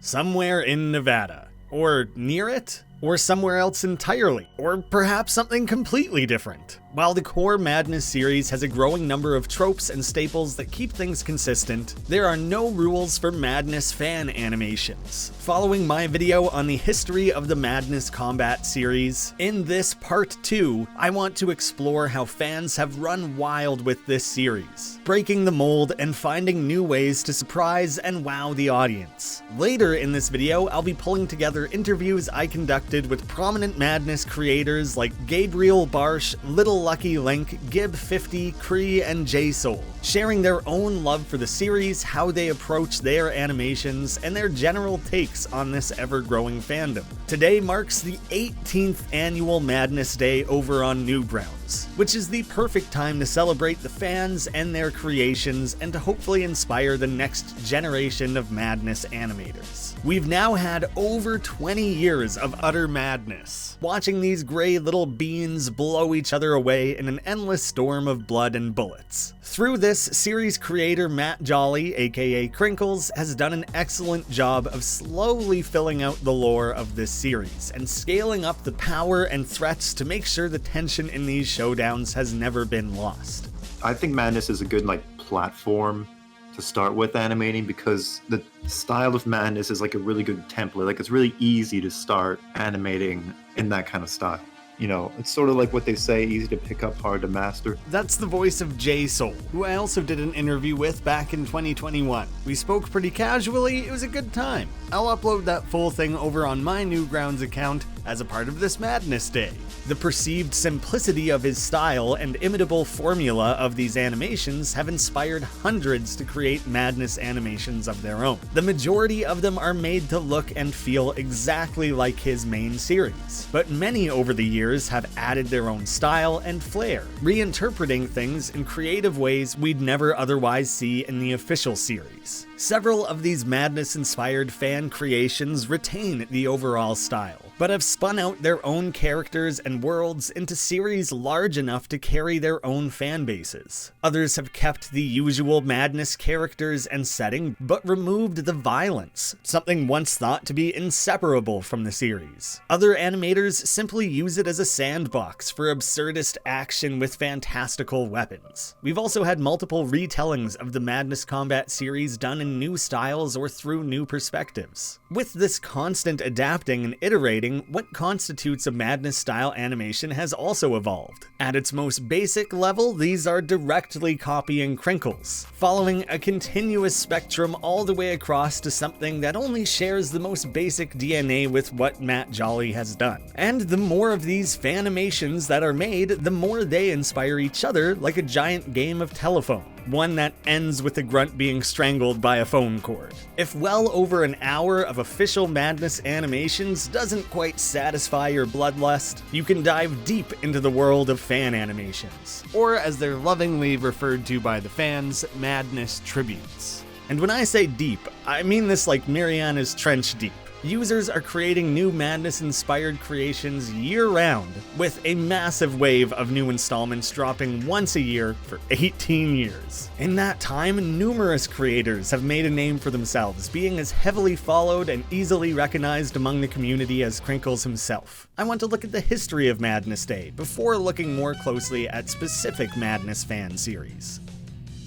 somewhere in Nevada. Or near it? Or somewhere else entirely? Or perhaps something completely different? While the core Madness series has a growing number of tropes and staples that keep things consistent, there are no rules for Madness fan animations. Following my video on the history of the Madness Combat series, in this part 2, I want to explore how fans have run wild with this series, breaking the mold and finding new ways to surprise and wow the audience. Later in this video, I'll be pulling together interviews I conducted with prominent Madness creators like Gabriel Barsh, Little Lucky Link, Gib50, Kree, and JSoul, sharing their own love for the series, how they approach their animations, and their general takes on this ever-growing fandom. Today marks the 18th annual Madness Day over on Newgrounds, which is the perfect time to celebrate the fans and their creations and to hopefully inspire the next generation of Madness animators. We've now had over 20 years of utter madness, watching these gray little beans blow each other away in an endless storm of blood and bullets. Through this, series creator Matt Jolly, aka Krinkels, has done an excellent job of slowly filling out the lore of this series and scaling up the power and threats to make sure the tension in these showdowns has never been lost. I think Madness is a good platform to start with animating, because the style of Madness is a really good template. It's really easy to start animating in that kind of style. You know, it's sort of like what they say, easy to pick up, hard to master. That's the voice of JSoul, who I also did an interview with back in 2021. We spoke pretty casually, it was a good time. I'll upload that full thing over on my Newgrounds account as a part of this Madness Day. The perceived simplicity of his style and imitable formula of these animations have inspired hundreds to create Madness animations of their own. The majority of them are made to look and feel exactly like his main series, but many over the years have added their own style and flair, reinterpreting things in creative ways we'd never otherwise see in the official series. Several of these Madness-inspired fan creations retain the overall style, but have spun out their own characters and worlds into series large enough to carry their own fan bases. Others have kept the usual Madness characters and setting, but removed the violence, something once thought to be inseparable from the series. Other animators simply use it as a sandbox for absurdist action with fantastical weapons. We've also had multiple retellings of the Madness Combat series done in new styles or through new perspectives. With this constant adapting and iterating, what constitutes a Madness-style animation has also evolved. At its most basic level, these are directly copying Krinkels, following a continuous spectrum all the way across to something that only shares the most basic DNA with what Matt Jolly has done. And the more of these fanimations that are made, the more they inspire each other like a giant game of telephone. One that ends with a grunt being strangled by a phone cord. If well over an hour of official Madness animations doesn't quite satisfy your bloodlust, you can dive deep into the world of fan animations, or as they're lovingly referred to by the fans, Madness tributes. And when I say deep, I mean this like Mariana's Trench deep. Users are creating new Madness-inspired creations year-round, with a massive wave of new installments dropping once a year for 18 years. In that time, numerous creators have made a name for themselves, being as heavily followed and easily recognized among the community as Krinkels himself. I want to look at the history of Madness Day before looking more closely at specific Madness fan series.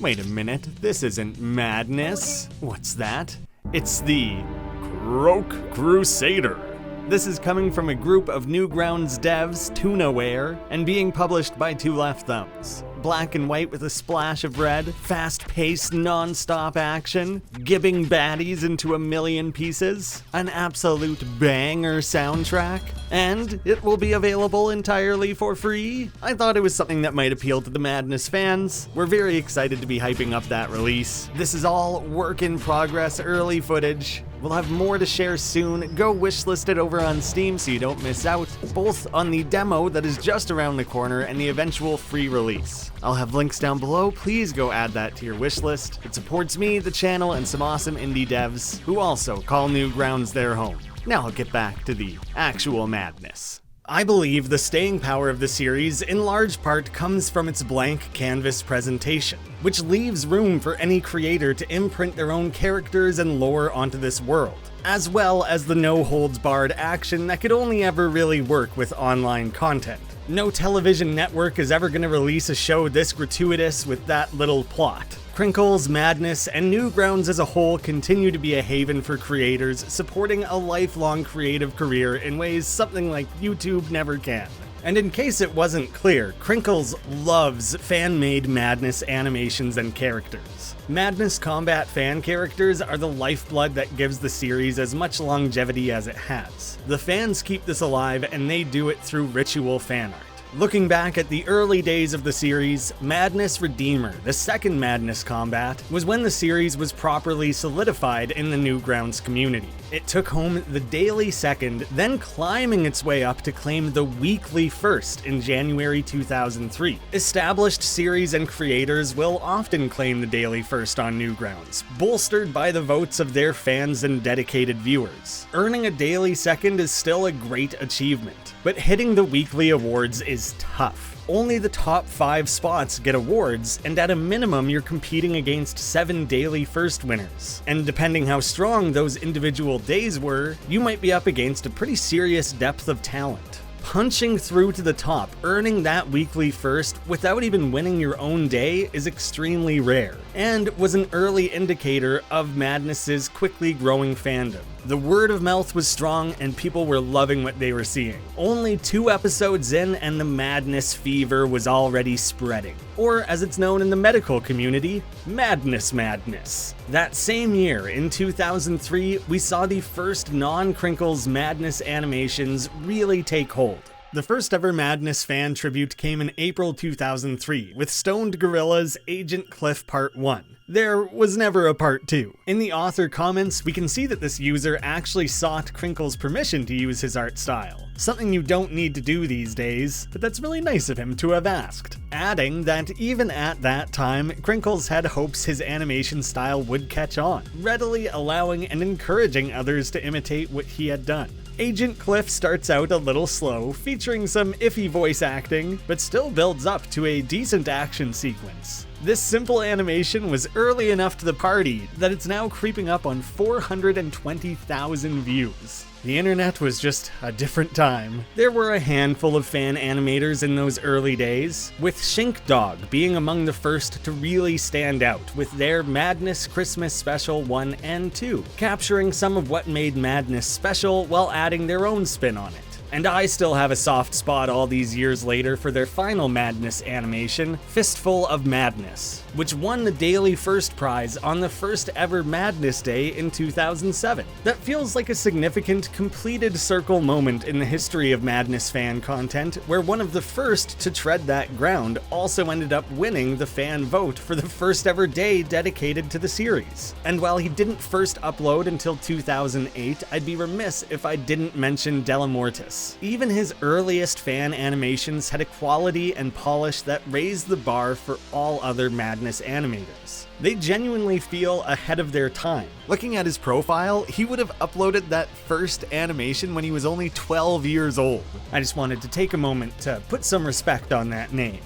Wait a minute, this isn't Madness. What's that? It's the Croak Crusader. This is coming from a group of Newgrounds devs, Tunaware, and being published by Two Left Thumbs. Black and white with a splash of red, fast-paced, non-stop action, gibbing baddies into a million pieces, an absolute banger soundtrack, and it will be available entirely for free. I thought it was something that might appeal to the Madness fans. We're very excited to be hyping up that release. This is all work in progress, early footage. We'll have more to share soon. Go wishlist it over on Steam so you don't miss out, both on the demo that is just around the corner and the eventual free release. I'll have links down below, please go add that to your wishlist. It supports me, the channel, and some awesome indie devs who also call Newgrounds their home. Now I'll get back to the actual madness. I believe the staying power of the series in large part comes from its blank canvas presentation, which leaves room for any creator to imprint their own characters and lore onto this world. as well as the no-holds-barred action that could only ever really work with online content. No television network is ever going to release a show this gratuitous with that little plot. Krinkels, Madness, and Newgrounds as a whole continue to be a haven for creators supporting a lifelong creative career in ways something like YouTube never can. And in case it wasn't clear, Krinkels loves fan-made Madness animations and characters. Madness Combat fan characters are the lifeblood that gives the series as much longevity as it has. The fans keep this alive, and they do it through ritual fan art. Looking back at the early days of the series, Madness Redeemer, the second Madness Combat, was when the series was properly solidified in the Newgrounds community. It took home the daily second, then climbing its way up to claim the weekly first in January 2003. Established series and creators will often claim the daily first on Newgrounds, bolstered by the votes of their fans and dedicated viewers. Earning a daily second is still a great achievement, but hitting the weekly awards is tough. Only the top 5 spots get awards, and at a minimum you're competing against 7 daily first winners. And depending how strong those individual days were, you might be up against a pretty serious depth of talent. Punching through to the top, earning that weekly first without even winning your own day is extremely rare, and was an early indicator of Madness's quickly growing fandom. The word of mouth was strong and people were loving what they were seeing. Only 2 episodes in and the Madness fever was already spreading. Or as it's known in the medical community, Madness Madness. That same year, in 2003, we saw the first non-Krinkels Madness animations really take hold. The first ever Madness fan tribute came in April 2003 with Stoned Gorilla's Agent Cliff Part 1. There was never a Part 2. In the author comments, we can see that this user actually sought Krinkels' permission to use his art style. Something you don't need to do these days, but that's really nice of him to have asked. Adding that even at that time, Krinkels had hopes his animation style would catch on, readily allowing and encouraging others to imitate what he had done. Agent Cliff starts out a little slow, featuring some iffy voice acting, but still builds up to a decent action sequence. This simple animation was early enough to the party that it's now creeping up on 420,000 views. The internet was just a different time. There were a handful of fan animators in those early days, with Shink Dog being among the first to really stand out with their Madness Christmas Special 1 and 2, capturing some of what made Madness special while adding their own spin on it. And I still have a soft spot all these years later for their final Madness animation, Fistful of Madness, which won the Daily First prize on the first ever Madness Day in 2007. That feels like a significant completed circle moment in the history of Madness fan content, where one of the first to tread that ground also ended up winning the fan vote for the first ever day dedicated to the series. And while he didn't first upload until 2008, I'd be remiss if I didn't mention Delamortis. Even his earliest fan animations had a quality and polish that raised the bar for all other Madness animators. They genuinely feel ahead of their time. Looking at his profile, he would have uploaded that first animation when he was only 12 years old. I just wanted to take a moment to put some respect on that name.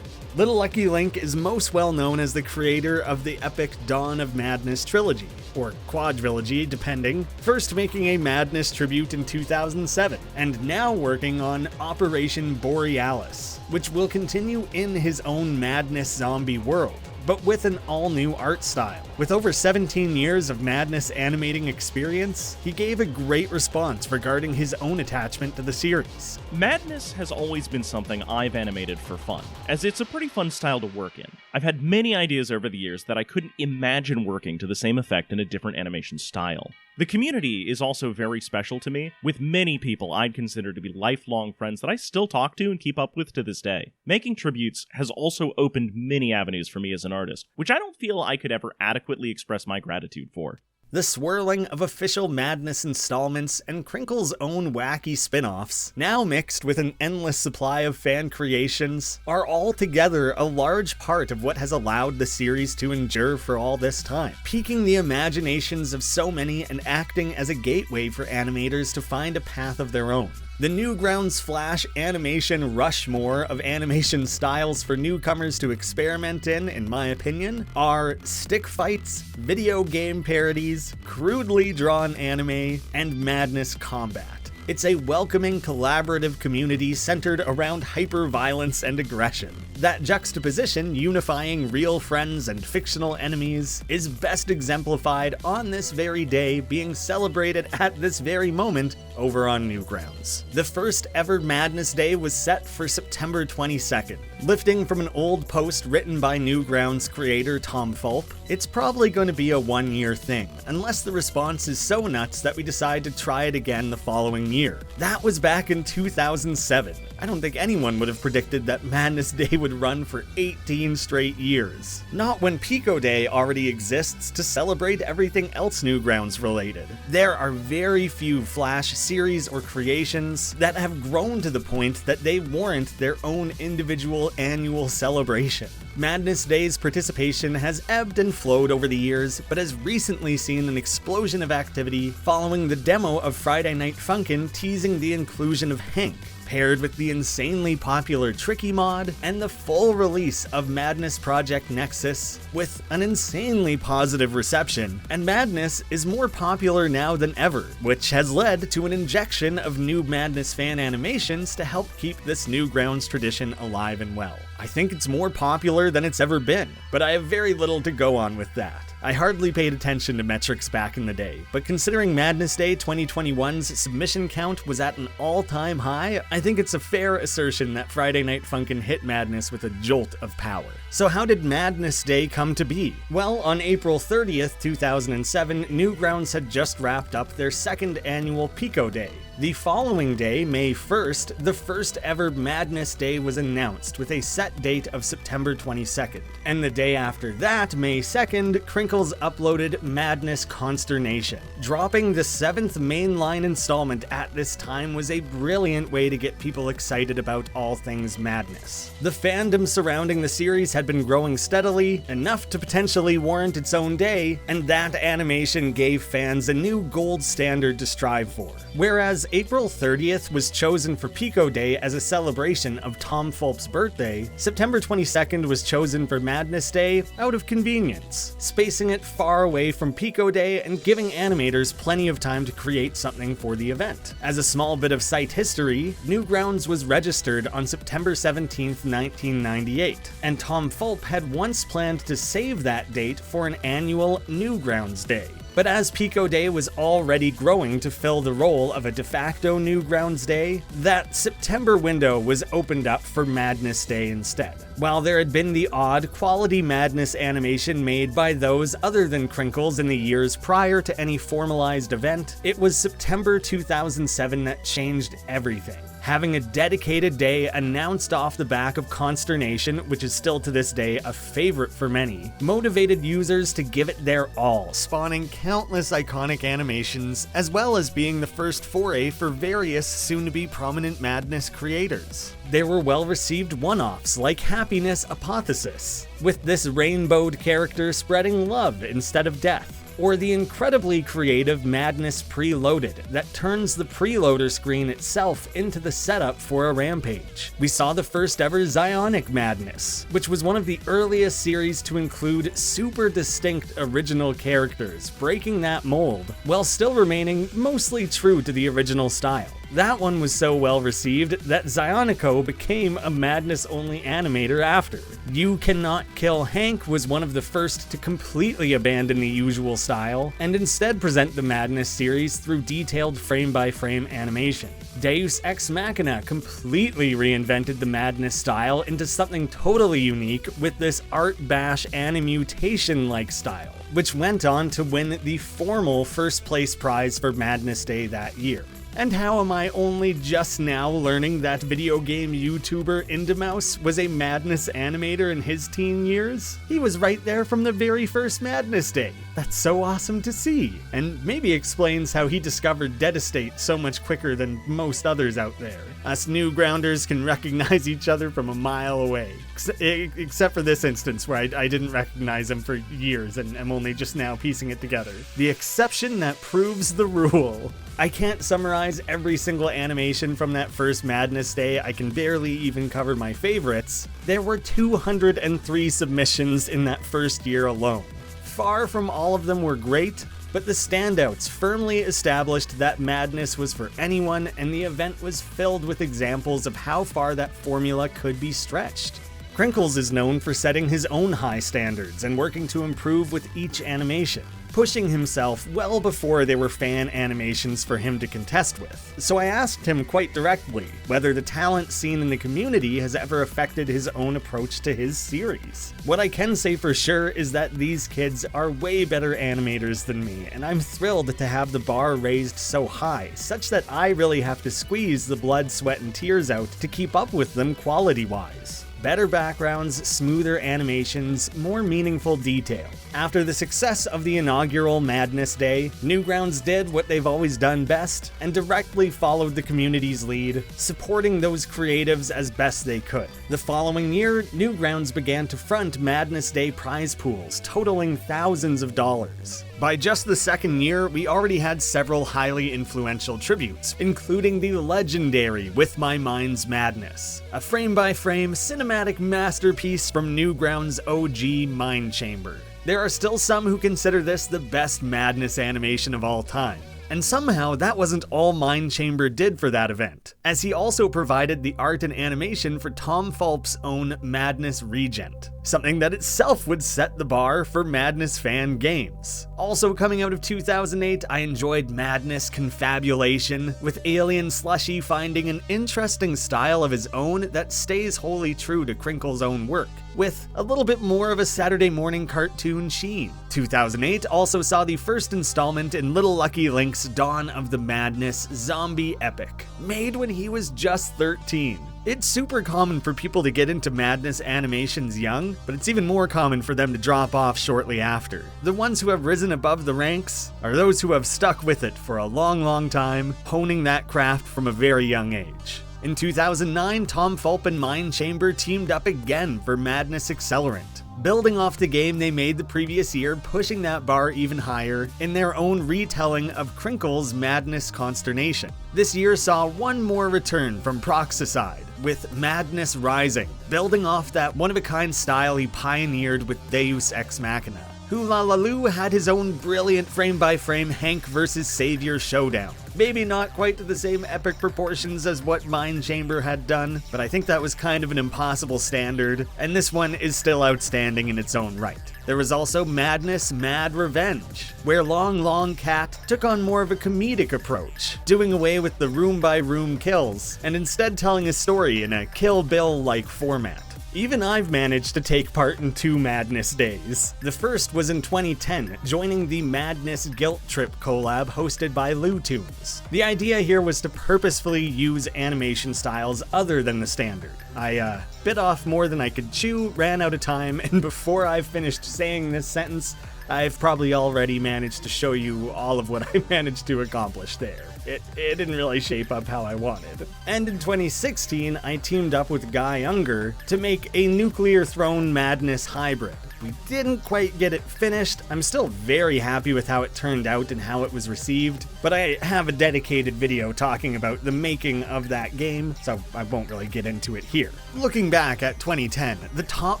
Little Lucky Link is most well known as the creator of the epic Dawn of Madness trilogy, or quadrilogy depending, first making a Madness tribute in 2007, and now working on Operation Borealis, which will continue in his own Madness zombie world, but with an all-new art style. With over 17 years of Madness animating experience, he gave a great response regarding his own attachment to the series. Madness has always been something I've animated for fun, as it's a pretty fun style to work in. I've had many ideas over the years that I couldn't imagine working to the same effect in a different animation style. The community is also very special to me, with many people I'd consider to be lifelong friends that I still talk to and keep up with to this day. Making tributes has also opened many avenues for me as an artist, which I don't feel I could ever adequately express my gratitude for. The swirling of official Madness installments and Krinkels' own wacky spin-offs, now mixed with an endless supply of fan creations, are altogether a large part of what has allowed the series to endure for all this time, piquing the imaginations of so many and acting as a gateway for animators to find a path of their own. The Newgrounds Flash animation rushmore of animation styles for newcomers to experiment in my opinion, are stick fights, video game parodies, crudely drawn anime, and madness combat. It's a welcoming, collaborative community centered around hyper-violence and aggression. That juxtaposition, unifying real friends and fictional enemies, is best exemplified on this very day, being celebrated at this very moment over on Newgrounds. The first ever Madness Day was set for September 22nd. Lifting from an old post written by Newgrounds creator Tom Fulp, it's probably going to be a one-year thing, unless the response is so nuts that we decide to try it again the following year. That was back in 2007. I don't think anyone would have predicted that Madness Day would run for 18 straight years. Not when Pico Day already exists to celebrate everything else Newgrounds related. There are very few Flash series or creations that have grown to the point that they warrant their own individual annual celebration. Madness Day's participation has ebbed and flowed over the years, but has recently seen an explosion of activity following the demo of Friday Night Funkin' teasing the inclusion of Hank, paired with the insanely popular Tricky mod and the full release of Madness Project Nexus with an insanely positive reception, and Madness is more popular now than ever, which has led to an injection of new Madness fan animations to help keep this Newgrounds tradition alive and well. I think it's more popular than it's ever been, but I have very little to go on with that. I hardly paid attention to metrics back in the day, but considering Madness Day 2021's submission count was at an all-time high, I think it's a fair assertion that Friday Night Funkin' hit Madness with a jolt of power. So how did Madness Day come to be? Well, on April 30th, 2007, Newgrounds had just wrapped up their second annual Pico Day. The following day, May 1st, the first ever Madness Day was announced with a set date of September 22nd. And the day after that, May 2nd, Krinkels uploaded Madness Consternation. Dropping the 7th mainline installment at this time was a brilliant way to get people excited about all things Madness. The fandom surrounding the series had been growing steadily, enough to potentially warrant its own day, and that animation gave fans a new gold standard to strive for. Whereas April 30th was chosen for Pico Day as a celebration of Tom Fulp's birthday, September 22nd was chosen for Madness Day out of convenience, spacing it far away from Pico Day and giving animators plenty of time to create something for the event. As a small bit of site history, Newgrounds was registered on September 17th, 1998, and Tom Fulp had once planned to save that date for an annual Newgrounds Day. But as Pico Day was already growing to fill the role of a de facto Newgrounds Day, that September window was opened up for Madness Day instead. While there had been the odd quality Madness animation made by those other than Krinkels in the years prior to any formalized event, it was September 2007 that changed everything. Having a dedicated day announced off the back of Consternation, which is still to this day a favorite for many, motivated users to give it their all, spawning countless iconic animations, as well as being the first foray for various soon-to-be prominent Madness creators. There were well-received one-offs like Happiness Apotheosis, with this rainbowed character spreading love instead of death, or the incredibly creative Madness Preloaded that turns the preloader screen itself into the setup for a rampage. We saw the first ever Zionic Madness, which was one of the earliest series to include super distinct original characters, breaking that mold, while still remaining mostly true to the original style. That one was so well received that Zionico became a Madness-only animator after. You Cannot Kill Hank was one of the first to completely abandon the usual style, and instead present the Madness series through detailed frame-by-frame animation. Deus Ex Machina completely reinvented the Madness style into something totally unique with this art bash animutation-like style, which went on to win the formal first place prize for Madness Day that year. And how am I only just now learning that video game YouTuber Indamouse was a Madness animator in his teen years? He was right there from the very first Madness Day. That's so awesome to see, and maybe explains how he discovered Dead Estate so much quicker than most others out there. Us Newgrounders can recognize each other from a mile away, except for this instance where I didn't recognize him for years and am only just now piecing it together. The exception that proves the rule. I can't summarize every single animation from that first Madness Day. I can barely even cover my favorites. There were 203 submissions in that first year alone. Far from all of them were great, but the standouts firmly established that Madness was for anyone, and the event was filled with examples of how far that formula could be stretched. Krinkels is known for setting his own high standards and working to improve with each animation, pushing himself well before there were fan animations for him to contest with. So I asked him quite directly whether the talent seen in the community has ever affected his own approach to his series. What I can say for sure is that these kids are way better animators than me, and I'm thrilled to have the bar raised so high, such that I really have to squeeze the blood, sweat, and tears out to keep up with them quality-wise. Better backgrounds, smoother animations, more meaningful detail. After the success of the inaugural Madness Day, Newgrounds did what they've always done best and directly followed the community's lead, supporting those creatives as best they could. The following year, Newgrounds began to front Madness Day prize pools, totaling thousands of dollars. By just the second year, we already had several highly influential tributes, including the legendary With My Mind's Madness, a frame-by-frame cinematic masterpiece from Newgrounds' OG Mind Chamber. There are still some who consider this the best Madness animation of all time. And somehow that wasn't all Mind Chamber did for that event, as he also provided the art and animation for Tom Fulp's own Madness Regent, something that itself would set the bar for Madness fan games. Also coming out of 2008, I enjoyed Madness Confabulation, with Alien Slushy finding an interesting style of his own that stays wholly true to Krinkels' own work, with a little bit more of a Saturday morning cartoon sheen. 2008 also saw the first installment in Little Lucky Link's Dawn of the Madness zombie epic, made when he was just 13. It's super common for people to get into Madness animations young, but it's even more common for them to drop off shortly after. The ones who have risen above the ranks are those who have stuck with it for a long time, honing that craft from a very young age. In 2009, Tom Fulp and Mind Chamber teamed up again for Madness Accelerant, building off the game they made the previous year, pushing that bar even higher in their own retelling of Krinkels' Madness Consternation. This year saw one more return from Proxicide, with Madness Rising, building off that one-of-a-kind style he pioneered with Deus Ex Machina. Hulalaloo had his own brilliant frame-by-frame Hank vs. Savior showdown. Maybe not quite to the same epic proportions as what Mind Chamber had done, but I think that was kind of an impossible standard, and this one is still outstanding in its own right. There was also Madness Mad Revenge, where Long Cat took on more of a comedic approach, doing away with the room-by-room kills, and instead telling a story in a Kill Bill-like format. Even I've managed to take part in 2 Madness Days. The first was in 2010, joining the Madness Guilt Trip collab hosted by Lootoons. The idea here was to purposefully use animation styles other than the standard. I bit off more than I could chew, ran out of time, and before I've finished saying this sentence, I've probably already managed to show you all of what I managed to accomplish there. It didn't really shape up how I wanted. And in 2016, I teamed up with Guy Unger to make a Nuclear Throne Madness hybrid. We didn't quite get it finished. I'm still very happy with how it turned out and how it was received, but I have a dedicated video talking about the making of that game, so I won't really get into it here. Looking back at 2010, the top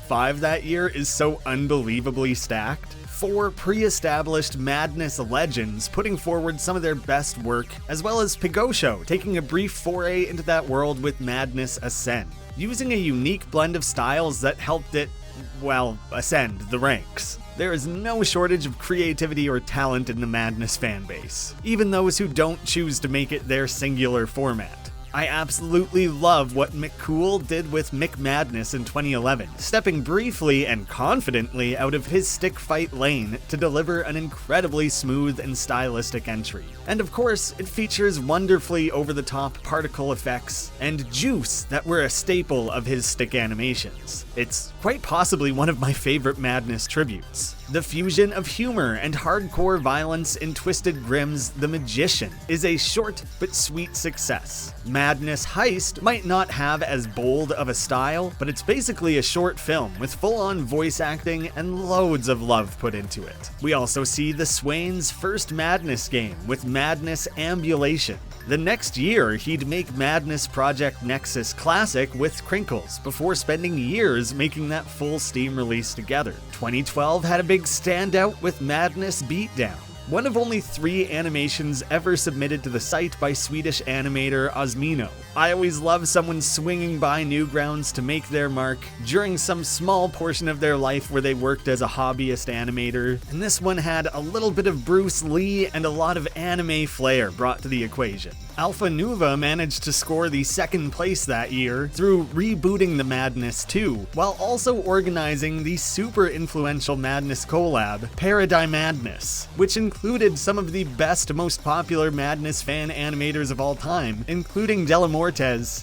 5 that year is so unbelievably stacked. 4 pre-established Madness legends putting forward some of their best work, as well as Pigosho taking a brief foray into that world with Madness Ascend, using a unique blend of styles that helped it, well, ascend the ranks. There is no shortage of creativity or talent in the Madness fanbase, even those who don't choose to make it their singular format. I absolutely love what McCool did with McMadness in 2011, stepping briefly and confidently out of his stick fight lane to deliver an incredibly smooth and stylistic entry. And of course, it features wonderfully over-the-top particle effects and juice that were a staple of his stick animations. It's quite possibly one of my favorite Madness tributes. The fusion of humor and hardcore violence in Twisted Grimm's The Magician is a short but sweet success. Madness Heist might not have as bold of a style, but it's basically a short film with full-on voice acting and loads of love put into it. We also see the Swain's first Madness game with Madness Ambulation. The next year, he'd make Madness Project Nexus Classic with Krinkels, before spending years making that full Steam release together. 2012 had a big standout with Madness Beatdown, one of only 3 animations ever submitted to the site by Swedish animator Osmino. I always love someone swinging by Newgrounds to make their mark during some small portion of their life where they worked as a hobbyist animator, and this one had a little bit of Bruce Lee and a lot of anime flair brought to the equation. Alpha Nuva managed to score the 2nd place that year through rebooting the Madness 2, while also organizing the super influential Madness collab, Paradigm Madness, which included some of the best, most popular Madness fan animators of all time, including Delamortes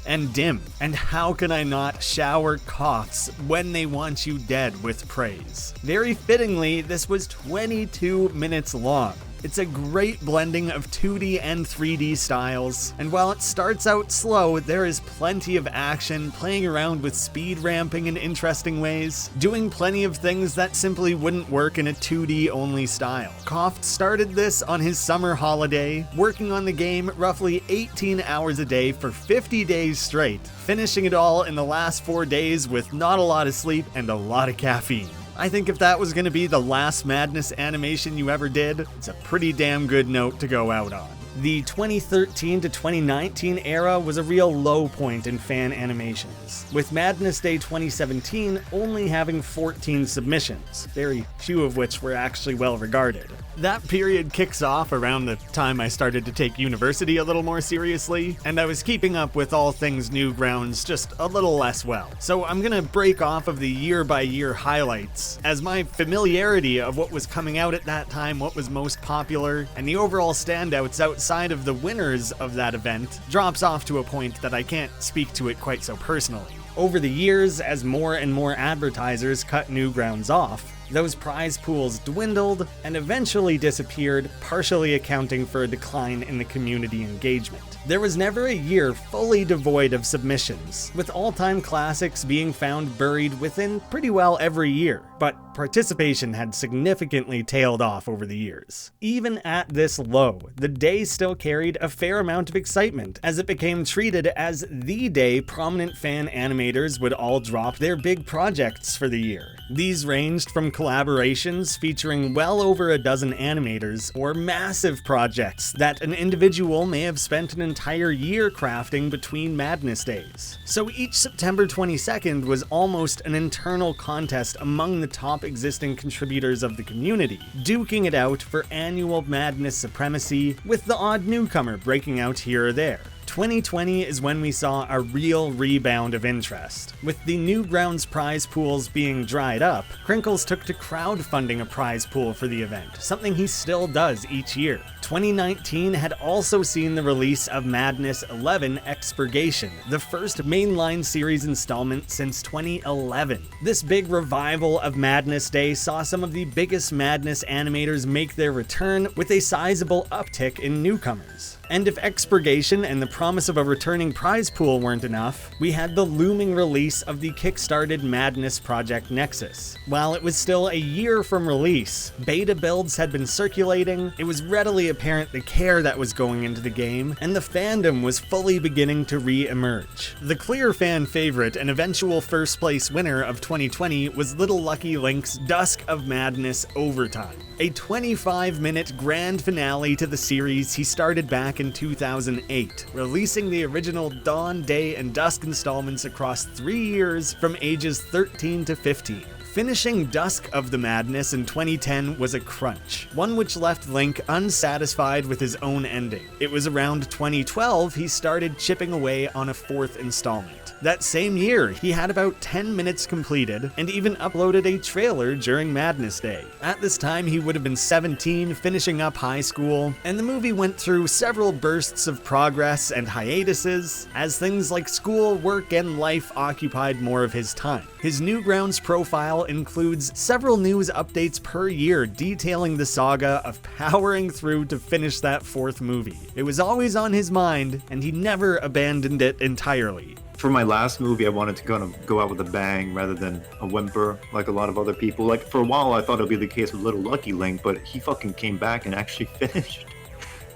and Dim. And how can I not shower coughs when they want you dead with praise? Very fittingly, this was 22 minutes long. It's a great blending of 2D and 3D styles, and while it starts out slow, there is plenty of action, playing around with speed ramping in interesting ways, doing plenty of things that simply wouldn't work in a 2D only style. Koft started this on his summer holiday, working on the game roughly 18 hours a day for 50 days straight, finishing it all in the last 4 days with not a lot of sleep and a lot of caffeine. I think if that was going to be the last Madness animation you ever did, it's a pretty damn good note to go out on. The 2013 to 2019 era was a real low point in fan animations, with Madness Day 2017 only having 14 submissions, very few of which were actually well regarded. That period kicks off around the time I started to take university a little more seriously, and I was keeping up with all things Newgrounds just a little less well. So I'm gonna break off of the year-by-year highlights, as my familiarity of what was coming out at that time, what was most popular, and the overall standouts outside of the winners of that event drops off to a point that I can't speak to it quite so personally. Over the years, as more and more advertisers cut Newgrounds off, those prize pools dwindled and eventually disappeared, partially accounting for a decline in the community engagement. There was never a year fully devoid of submissions, with all-time classics being found buried within pretty well every year, but participation had significantly tailed off over the years. Even at this low, the day still carried a fair amount of excitement, as it became treated as the day prominent fan animators would all drop their big projects for the year. These ranged from collaborations featuring well over a dozen animators, or massive projects that an individual may have spent an entire year crafting between Madness days. So each September 22nd was almost an internal contest among the top existing contributors of the community, duking it out for annual Madness supremacy, with the odd newcomer breaking out here or there. 2020 is when we saw a real rebound of interest. With the Newgrounds prize pools being dried up, Krinkels took to crowdfunding a prize pool for the event, something he still does each year. 2019 had also seen the release of Madness 11 Expurgation, the first mainline series installment since 2011. This big revival of Madness Day saw some of the biggest Madness animators make their return, with a sizable uptick in newcomers. And if Expurgation and the promise of a returning prize pool weren't enough, we had the looming release of the kickstarted Madness Project Nexus. While it was still a year from release, beta builds had been circulating, it was readily apparent the care that was going into the game, and the fandom was fully beginning to re-emerge. The clear fan favorite and eventual first place winner of 2020 was Little Lucky Link's Dusk of Madness Overtime, a 25-minute grand finale to the series he started back in 2008, releasing the original Dawn, Day, and Dusk installments across 3 years from ages 13 to 15. Finishing Dusk of the Madness in 2010 was a crunch, one which left Link unsatisfied with his own ending. It was around 2012 he started chipping away on a 4th installment. That same year, he had about 10 minutes completed, and even uploaded a trailer during Madness Day. At this time, he would have been 17, finishing up high school, and the movie went through several bursts of progress and hiatuses, as things like school, work, and life occupied more of his time. His Newgrounds profile includes several news updates per year detailing the saga of powering through to finish that 4th movie. It was always on his mind, and he never abandoned it entirely. For my last movie, I wanted to kind of go out with a bang rather than a whimper like a lot of other people. Like, for a while, I thought it would be the case with Little Lucky Link, but he fucking came back and actually finished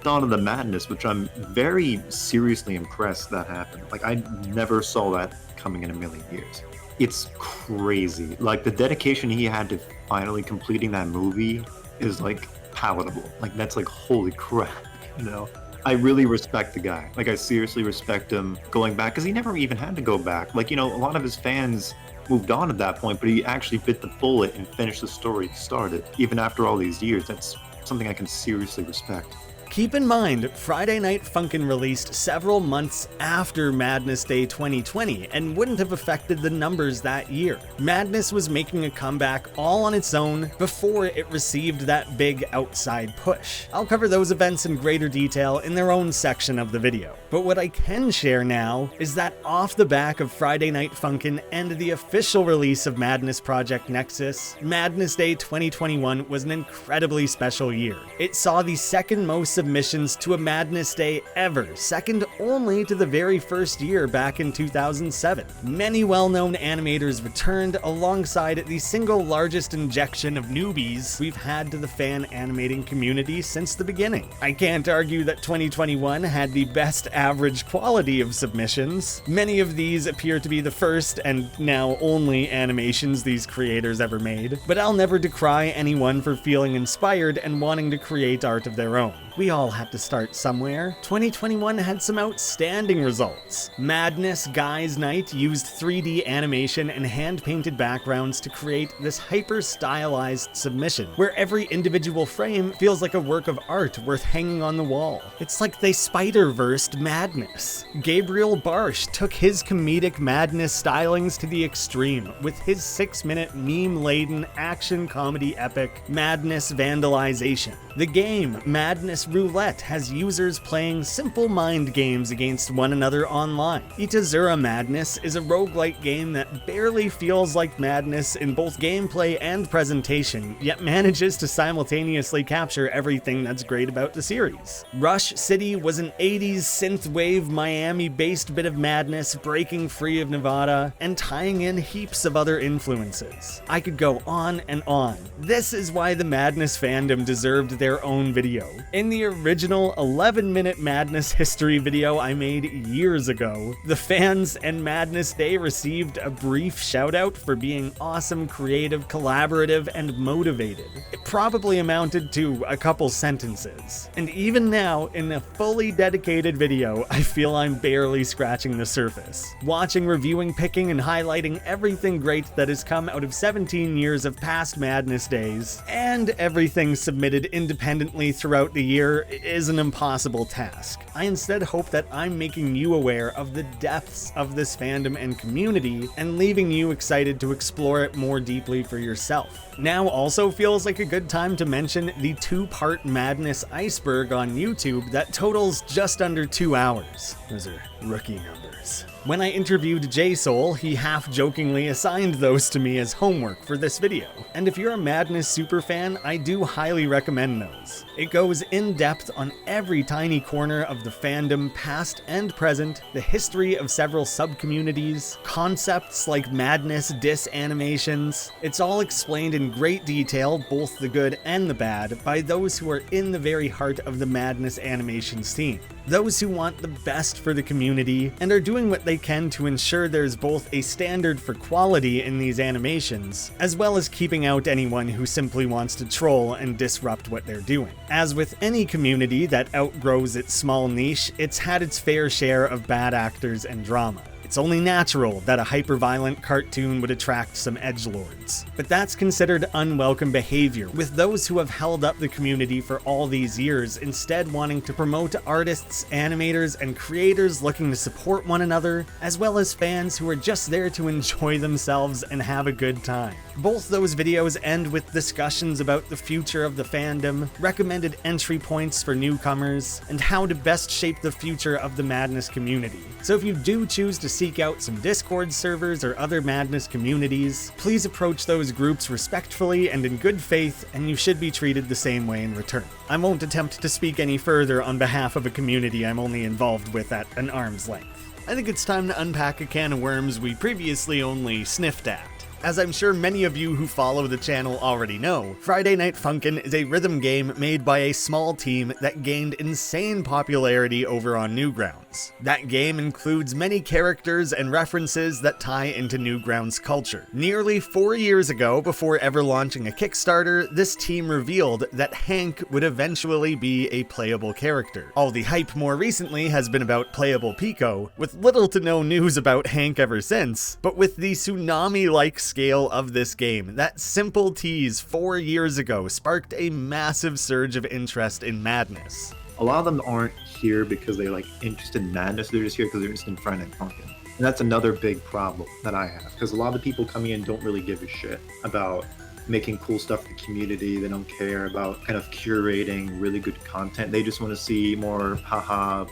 Dawn of the Madness, which I'm very seriously impressed that happened. Like, I never saw that coming in a million years. It's crazy. Like, the dedication he had to finally completing that movie is, like, palatable. Like, that's like, holy crap, you know? I really respect the guy. Like, I seriously respect him going back, because he never even had to go back. Like, you know, a lot of his fans moved on at that point, but he actually bit the bullet and finished the story he started. Even after all these years, that's something I can seriously respect. Keep in mind, Friday Night Funkin' released several months after Madness Day 2020 and wouldn't have affected the numbers that year. Madness was making a comeback all on its own before it received that big outside push. I'll cover those events in greater detail in their own section of the video. But what I can share now is that off the back of Friday Night Funkin' and the official release of Madness Project Nexus, Madness Day 2021 was an incredibly special year. It saw the second most submissions to a Madness Day ever, second only to the very first year back in 2007. Many well-known animators returned alongside the single largest injection of newbies we've had to the fan animating community since the beginning. I can't argue that 2021 had the best average quality of submissions. Many of these appear to be the first and now only animations these creators ever made, but I'll never decry anyone for feeling inspired and wanting to create art of their own. We all had to start somewhere. 2021 had some outstanding results. Madness Guys Night used 3D animation and hand-painted backgrounds to create this hyper-stylized submission, where every individual frame feels like a work of art worth hanging on the wall. It's like they Spider-Versed Madness. Gabriel Barsh took his comedic Madness stylings to the extreme with his 6-minute meme-laden action comedy epic, Madness Vandalization. The game, Madness Roulette, has users playing simple mind games against one another online. Itazura Madness is a roguelike game that barely feels like Madness in both gameplay and presentation, yet manages to simultaneously capture everything that's great about the series. Rush City was an 80s synthwave Miami-based bit of madness, breaking free of Nevada and tying in heaps of other influences. I could go on and on. This is why the Madness fandom deserved their own video. In the original 11-minute Madness history video I made years ago, the fans and Madness Day received a brief shout-out for being awesome, creative, collaborative, and motivated. It probably amounted to a couple sentences. And even now, in a fully dedicated video, I feel I'm barely scratching the surface. Watching, reviewing, picking, and highlighting everything great that has come out of 17 years of past Madness Days, and everything submitted independently throughout the year is an impossible task. I instead hope that I'm making you aware of the depths of this fandom and community and leaving you excited to explore it more deeply for yourself. Now also feels like a good time to mention the 2-part Madness Iceberg on YouTube that totals just under 2 hours. Those are rookie numbers. When I interviewed JSoul, he half-jokingly assigned those to me as homework for this video. And if you're a Madness superfan, I do highly recommend those. It goes in-depth on every tiny corner of the fandom, past and present, the history of several sub-communities, concepts like Madness dis-animations. It's all explained in great detail, both the good and the bad, by those who are in the very heart of the Madness animation scene. Those who want the best for the community and are doing what they can to ensure there's both a standard for quality in these animations, as well as keeping out anyone who simply wants to troll and disrupt what they're doing. As with any community that outgrows its small niche, it's had its fair share of bad actors and drama. It's only natural that a hyper-violent cartoon would attract some edgelords. But that's considered unwelcome behavior, with those who have held up the community for all these years instead wanting to promote artists, animators, and creators looking to support one another, as well as fans who are just there to enjoy themselves and have a good time. Both those videos end with discussions about the future of the fandom, recommended entry points for newcomers, and how to best shape the future of the Madness community. So if you do choose to seek seek out some Discord servers or other Madness communities, please approach those groups respectfully and in good faith, and you should be treated the same way in return. I won't attempt to speak any further on behalf of a community I'm only involved with at an arm's length. I think it's time to unpack a can of worms we previously only sniffed at. As I'm sure many of you who follow the channel already know, Friday Night Funkin' is a rhythm game made by a small team that gained insane popularity over on Newgrounds. That game includes many characters and references that tie into Newgrounds culture. Nearly 4 years ago, before ever launching a Kickstarter, this team revealed that Hank would eventually be a playable character. All the hype more recently has been about playable Pico, with little to no news about Hank ever since, but with the tsunami-like scale of this game, that simple tease 4 years ago sparked a massive surge of interest in Madness. A lot of them aren't here because they're like interested in Madness, they're just here because they're interested in Fan Animators. And that's another big problem that I have, because a lot of the people coming in don't really give a shit about making cool stuff for the community. They don't care about kind of curating really good content. They just want to see more haha,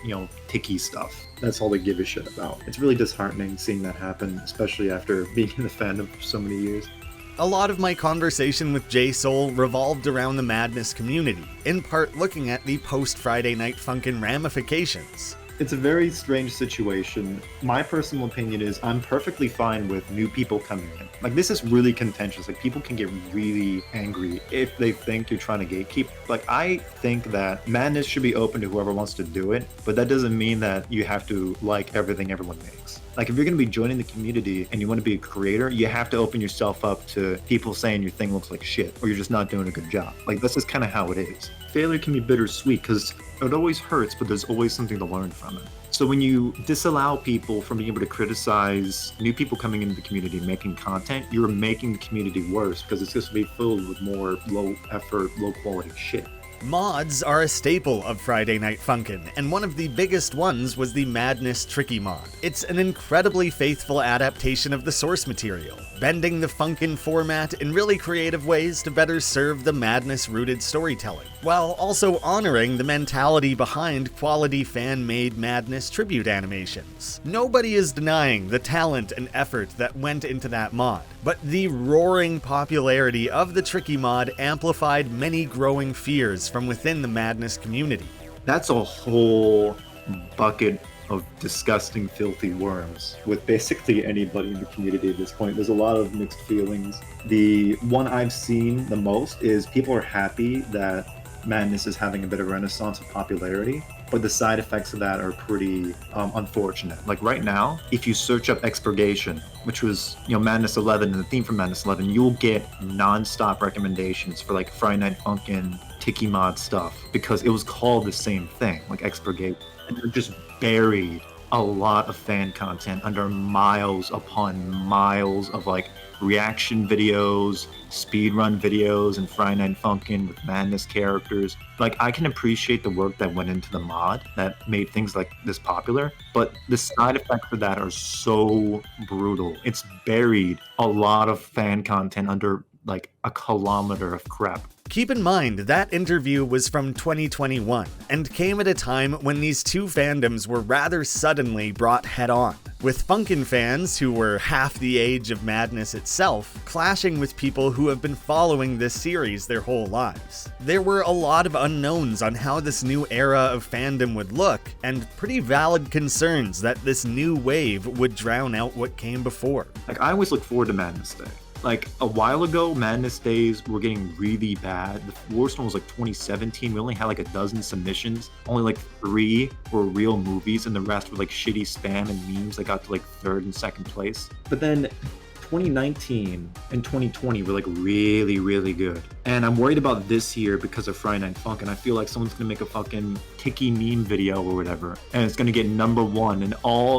ticky stuff. That's all they give a shit about. It's really disheartening seeing that happen, especially after being in the fandom for so many years. A lot of my conversation with J-Soul revolved around the Madness community, in part looking at the post-Friday Night Funkin' ramifications. It's a very strange situation. My personal opinion is I'm perfectly fine with new people coming in. Like, this is really contentious. Like, people can get really angry if they think you're trying to gatekeep. Like, I think that Madness should be open to whoever wants to do it, but that doesn't mean that you have to like everything everyone makes. Like, if you're going to be joining the community and you want to be a creator, you have to open yourself up to people saying your thing looks like shit, or you're just not doing a good job. Like, that's just kind of how it is. Failure can be bittersweet because it always hurts, but there's always something to learn from it. So when you disallow people from being able to criticize new people coming into the community and making content, you're making the community worse because it's just to be filled with more low effort, low quality shit. Mods are a staple of Friday Night Funkin', and one of the biggest ones was the Madness Tricky mod. It's an incredibly faithful adaptation of the source material, bending the Funkin' format in really creative ways to better serve the Madness-rooted storytelling, while also honoring the mentality behind quality fan-made Madness tribute animations. Nobody is denying the talent and effort that went into that mod, but the roaring popularity of the Tricky mod amplified many growing fears from within the Madness community. That's a whole bucket of disgusting, filthy worms with basically anybody in the community at this point. There's a lot of mixed feelings. The one I've seen the most is people are happy that Madness is having a bit of a renaissance of popularity, but the side effects of that are pretty unfortunate. Like right now, if you search up Expurgation, which was Madness 11 and the theme for Madness 11, you'll get non-stop recommendations for like Friday Night Funkin', Tiki Mod stuff, because it was called the same thing, like Expurgate. And they're just buried a lot of fan content under miles upon miles of like reaction videos, speedrun videos, and Friday Night Funkin' with Madness characters. Like, I can appreciate the work that went into the mod that made things like this popular, but the side effects for that are so brutal. It's buried a lot of fan content under like a kilometer of crap. Keep in mind, that interview was from 2021, and came at a time when these two fandoms were rather suddenly brought head-on, with Funkin' fans, who were half the age of Madness itself, clashing with people who have been following this series their whole lives. There were a lot of unknowns on how this new era of fandom would look, and pretty valid concerns that this new wave would drown out what came before. Like, I always look forward to Madness Day. Like, a while ago, Madness Days were getting really bad. The worst one was like 2017. We only had like a dozen submissions. Only like 3 were real movies, and the rest were like shitty spam and memes that got to like 3rd and 2nd place. But then 2019 and 2020 were like really, really good. And I'm worried about this year because of Friday Night Funkin'. I feel like someone's gonna make a fucking Tiki meme video or whatever, and it's gonna get #1, and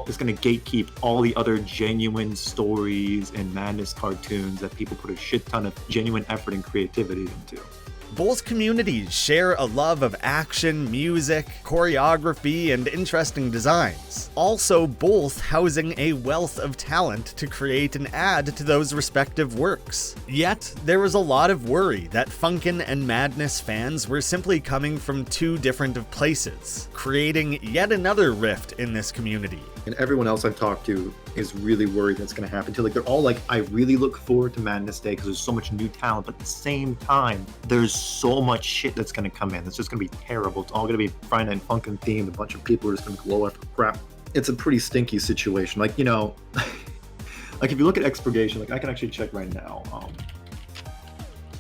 it's gonna gatekeep all the other genuine stories and Madness cartoons that people put a shit ton of genuine effort and creativity into. Both communities share a love of action, music, choreography, and interesting designs, also both housing a wealth of talent to create and add to those respective works. Yet, there was a lot of worry that Funkin' and Madness fans were simply coming from two different places, creating yet another rift in this community. And everyone else I've talked to is really worried that's going to happen too. Like, they're all like, I really look forward to Madness Day because there's so much new talent, but at the same time, there's so much shit that's going to come in. It's just going to be terrible. It's all going to be Friday Night Funkin' themed. A bunch of people are just going to glow after crap. It's a pretty stinky situation. Like, you know, like if you look at Expurgation, like I can actually check right now.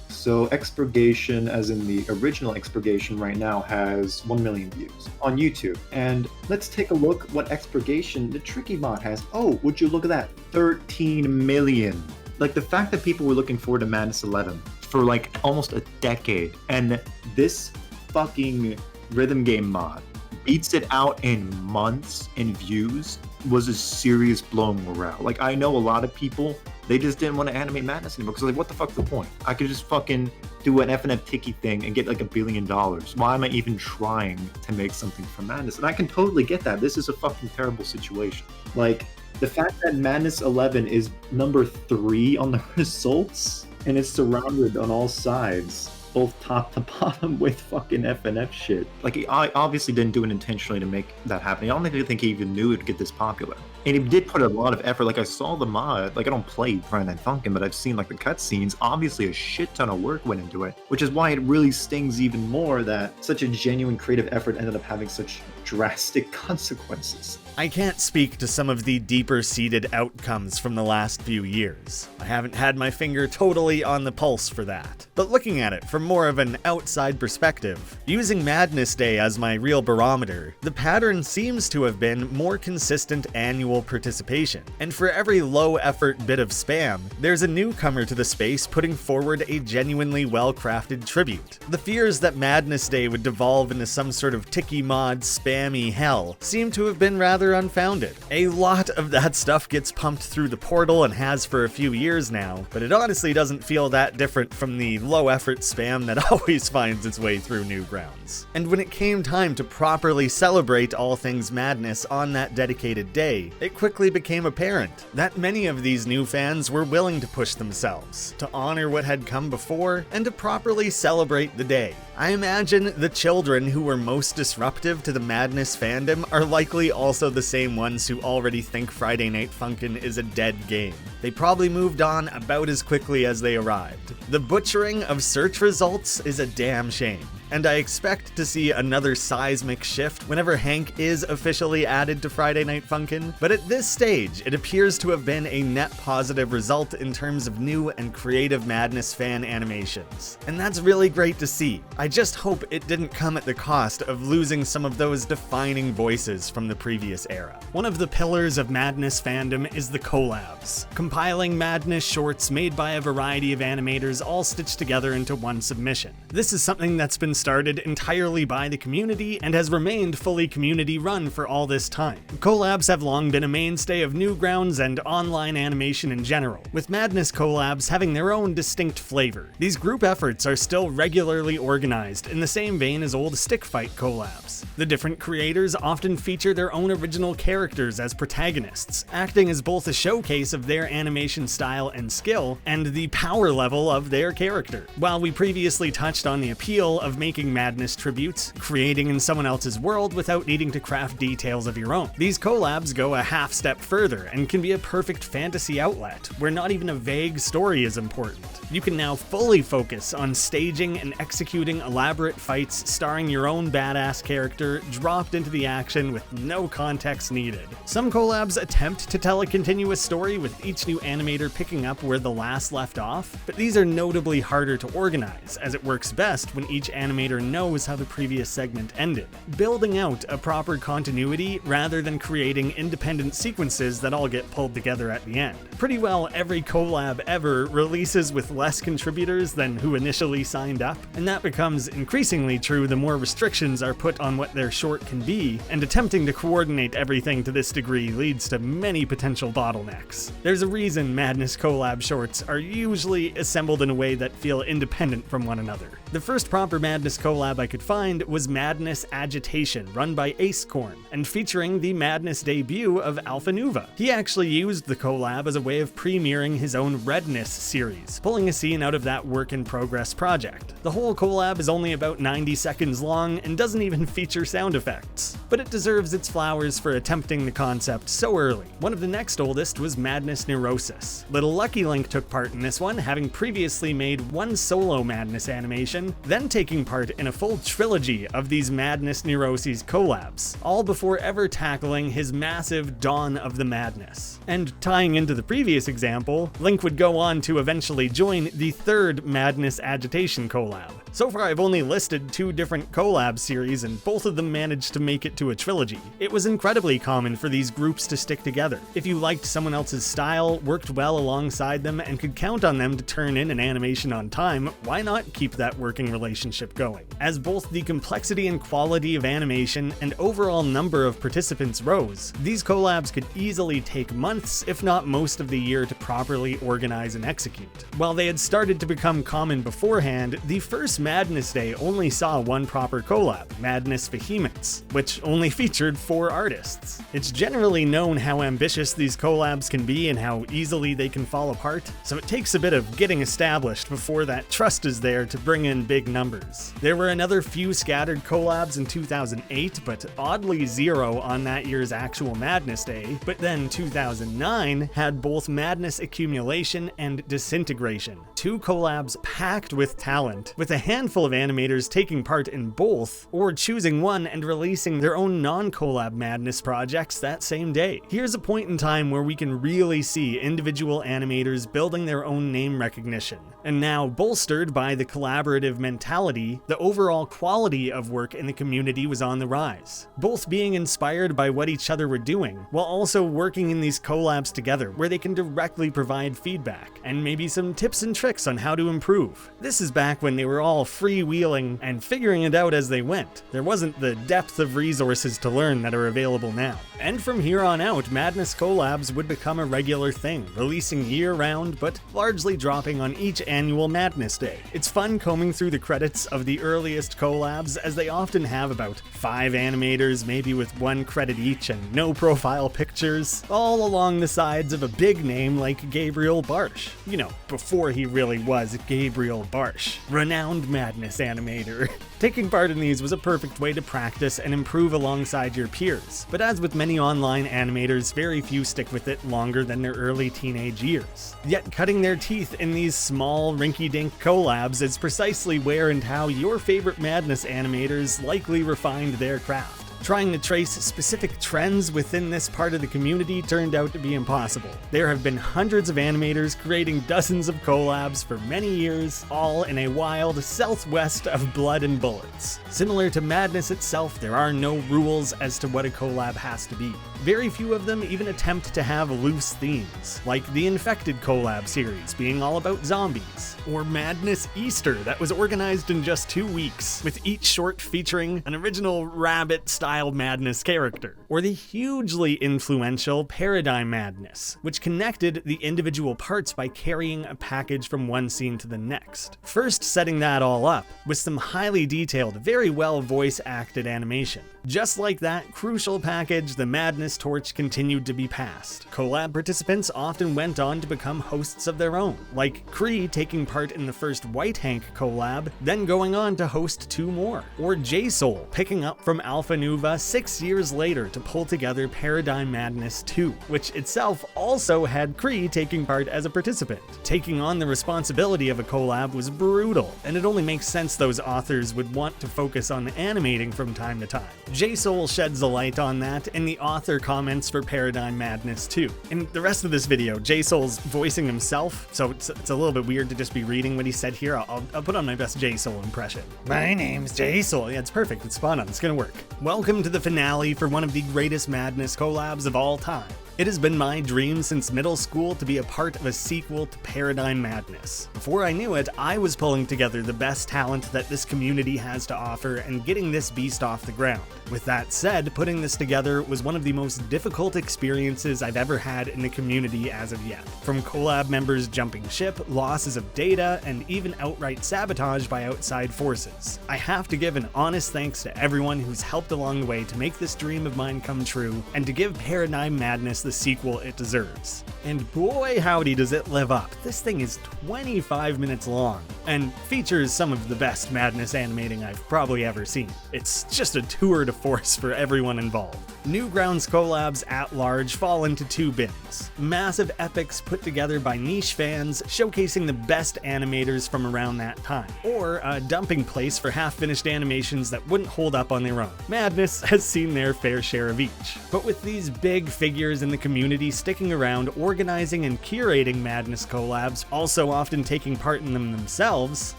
So Expurgation, as in the original Expurgation right now, has 1 million views on YouTube. And let's take a look what Expurgation, the Tricky mod, has. Oh, would you look at that? 13 million. Like, the fact that people were looking forward to Madness 11 for like almost a decade, and this fucking rhythm game mod beats it out in months in views, was a serious blow in morale. Like, I know a lot of people, they just didn't want to animate Madness anymore because like, what the fuck's the point? I could just fucking do an FNF Tiki thing and get like $1 billion. Why am I even trying to make something for Madness? And I can totally get that. This is a fucking terrible situation. Like, the fact that Madness 11 is number 3 on the results and it's surrounded on all sides, both top to bottom, with fucking FNF shit. Like, I obviously didn't do it intentionally to make that happen. I don't think he even knew it would get this popular. And he did put a lot of effort. Like, I saw the mod. Like, I don't play Friday Night Funkin', but I've seen like the cutscenes. Obviously a shit ton of work went into it, which is why it really stings even more that such a genuine creative effort ended up having such drastic consequences. I can't speak to some of the deeper-seated outcomes from the last few years. I haven't had my finger totally on the pulse for that. But looking at it from more of an outside perspective, using Madness Day as my real barometer, the pattern seems to have been more consistent annual participation. And for every low-effort bit of spam, there's a newcomer to the space putting forward a genuinely well-crafted tribute. The fears that Madness Day would devolve into some sort of Tiki mod spammy hell seem to have been rather unfounded. A lot of that stuff gets pumped through the portal and has for a few years now, but it honestly doesn't feel that different from the low-effort spam that always finds its way through Newgrounds. And when it came time to properly celebrate all things Madness on that dedicated day, it quickly became apparent that many of these new fans were willing to push themselves, to honor what had come before, and to properly celebrate the day. I imagine the children who were most disruptive to the Madness fandom are likely also the same ones who already think Friday Night Funkin' is a dead game. They probably moved on about as quickly as they arrived. The butchering of search results is a damn shame, and I expect to see another seismic shift whenever Hank is officially added to Friday Night Funkin', but at this stage, it appears to have been a net positive result in terms of new and creative Madness fan animations. And that's really great to see. I just hope it didn't come at the cost of losing some of those defining voices from the previous era. One of the pillars of Madness fandom is the Collabs, compiling Madness shorts made by a variety of animators all stitched together into one submission. This is something that's been started entirely by the community and has remained fully community run for all this time. Collabs have long been a mainstay of Newgrounds and online animation in general, with Madness collabs having their own distinct flavor. These group efforts are still regularly organized in the same vein as old stick fight collabs. The different creators often feature their own original characters as protagonists, acting as both a showcase of their animation style and skill, and the power level of their character. While we previously touched on the appeal of making Madness tributes, creating in someone else's world without needing to craft details of your own, these collabs go a half step further and can be a perfect fantasy outlet, where not even a vague story is important. You can now fully focus on staging and executing elaborate fights starring your own badass character dropped into the action with no context needed. Some collabs attempt to tell a continuous story with each new animator picking up where the last left off, but these are notably harder to organize, as it works best when each animator knows how the previous segment ended, building out a proper continuity rather than creating independent sequences that all get pulled together at the end. Pretty well every collab ever releases with less contributors than who initially signed up, and that becomes increasingly true the more restrictions are put on what their short can be, and attempting to coordinate everything to this degree leads to many potential bottlenecks. There's a reason Madness collab shorts are usually assembled in a way that feel independent from one another. The first proper Madness Madness collab I could find was Madness Agitation, run by Acecorn, and featuring the Madness debut of Alpha Nuva. He actually used the collab as a way of premiering his own Redness series, pulling a scene out of that work-in-progress project. The whole collab is only about 90 seconds long and doesn't even feature sound effects, but it deserves its flowers for attempting the concept so early. One of the next oldest was Madness Neurosis. Little Lucky Link took part in this one, having previously made one solo Madness animation, then taking part in a full trilogy of these Madness Neuroses collabs, all before ever tackling his massive Dawn of the Madness. And tying into the previous example, Link would go on to eventually join the third Madness Agitation collab. So far I've only listed 2 different collab series and both of them managed to make it to a trilogy. It was incredibly common for these groups to stick together. If you liked someone else's style, worked well alongside them, and could count on them to turn in an animation on time, why not keep that working relationship going? As both the complexity and quality of animation and overall number of participants rose, these collabs could easily take months, if not most of the year, to properly organize and execute. While they had started to become common beforehand, the first Madness Day only saw one proper collab, Madness Vehemence, which only featured 4 artists. It's generally known how ambitious these collabs can be and how easily they can fall apart, so it takes a bit of getting established before that trust is there to bring in big numbers. There were another few scattered collabs in 2008, but oddly 0 on that year's actual Madness Day, but then 2009 had both Madness Accumulation and Disintegration, 2 collabs packed with talent, with a handful of animators taking part in both, or choosing one and releasing their own non-collab Madness projects that same day. Here's a point in time where we can really see individual animators building their own name recognition. And now, bolstered by the collaborative mentality, the overall quality of work in the community was on the rise, both being inspired by what each other were doing, while also working in these collabs together where they can directly provide feedback, and maybe some tips and tricks on how to improve. This is back when they were all freewheeling and figuring it out as they went. There wasn't the depth of resources to learn that are available now. And from here on out, Madness collabs would become a regular thing, releasing year-round, but largely dropping on each annual Madness Day. It's fun combing through the credits of the earliest collabs, as they often have about 5 animators, maybe with 1 credit each and no profile pictures, all along the sides of a big name like Gabriel Barsh. You know, before he really was Gabriel Barsh, renowned Madness animator. Taking part in these was a perfect way to practice and improve alongside your peers, but as with many online animators, very few stick with it longer than their early teenage years. Yet cutting their teeth in these small, rinky-dink collabs is precisely where and how your favorite Madness animators likely refined their craft. Trying to trace specific trends within this part of the community turned out to be impossible. There have been hundreds of animators creating dozens of collabs for many years, all in a wild southwest of blood and bullets. Similar to Madness itself, there are no rules as to what a collab has to be. Very few of them even attempt to have loose themes, like the Infected collab series being all about zombies, or Madness Easter that was organized in just 2 weeks, with each short featuring an original rabbit-style Madness character, or the hugely influential Paradigm Madness, which connected the individual parts by carrying a package from one scene to the next. First setting that all up with some highly detailed, very well voice-acted animation. Just like that crucial package, the Madness torch continued to be passed. Collab participants often went on to become hosts of their own, like Kree taking part in the first White Hank collab, then going on to host 2 more, or J-Soul picking up from Alpha Nuva 6 years later to pull together Paradigm Madness 2, which itself also had Kree taking part as a participant. Taking on the responsibility of a collab was brutal, and it only makes sense those authors would want to focus on animating from time to time. J-Soul sheds a light on that in the author comments for Paradigm Madness 2. In the rest of this video, J-Soul's voicing himself, so it's a little bit weird to just be reading what he said here. I'll put on my best J-Soul impression. My name's J-Soul. Yeah, it's perfect. It's spot on. It's gonna work. Welcome to the finale for one of the greatest Madness collabs of all time. It has been my dream since middle school to be a part of a sequel to Paradigm Madness. Before I knew it, I was pulling together the best talent that this community has to offer and getting this beast off the ground. With that said, putting this together was one of the most difficult experiences I've ever had in the community as of yet. From collab members jumping ship, losses of data, and even outright sabotage by outside forces. I have to give an honest thanks to everyone who's helped along the way to make this dream of mine come true, and to give Paradigm Madness the sequel it deserves. And boy howdy does it live up. This thing is 25 minutes long, and features some of the best madness animating I've probably ever seen. It's just a tour de force for everyone involved. Newgrounds collabs at large fall into two bins. Massive epics put together by niche fans, showcasing the best animators from around that time, or a dumping place for half-finished animations that wouldn't hold up on their own. Madness has seen their fair share of each. But with these big figures in the community sticking around, organizing and curating Madness collabs, also often taking part in them themselves,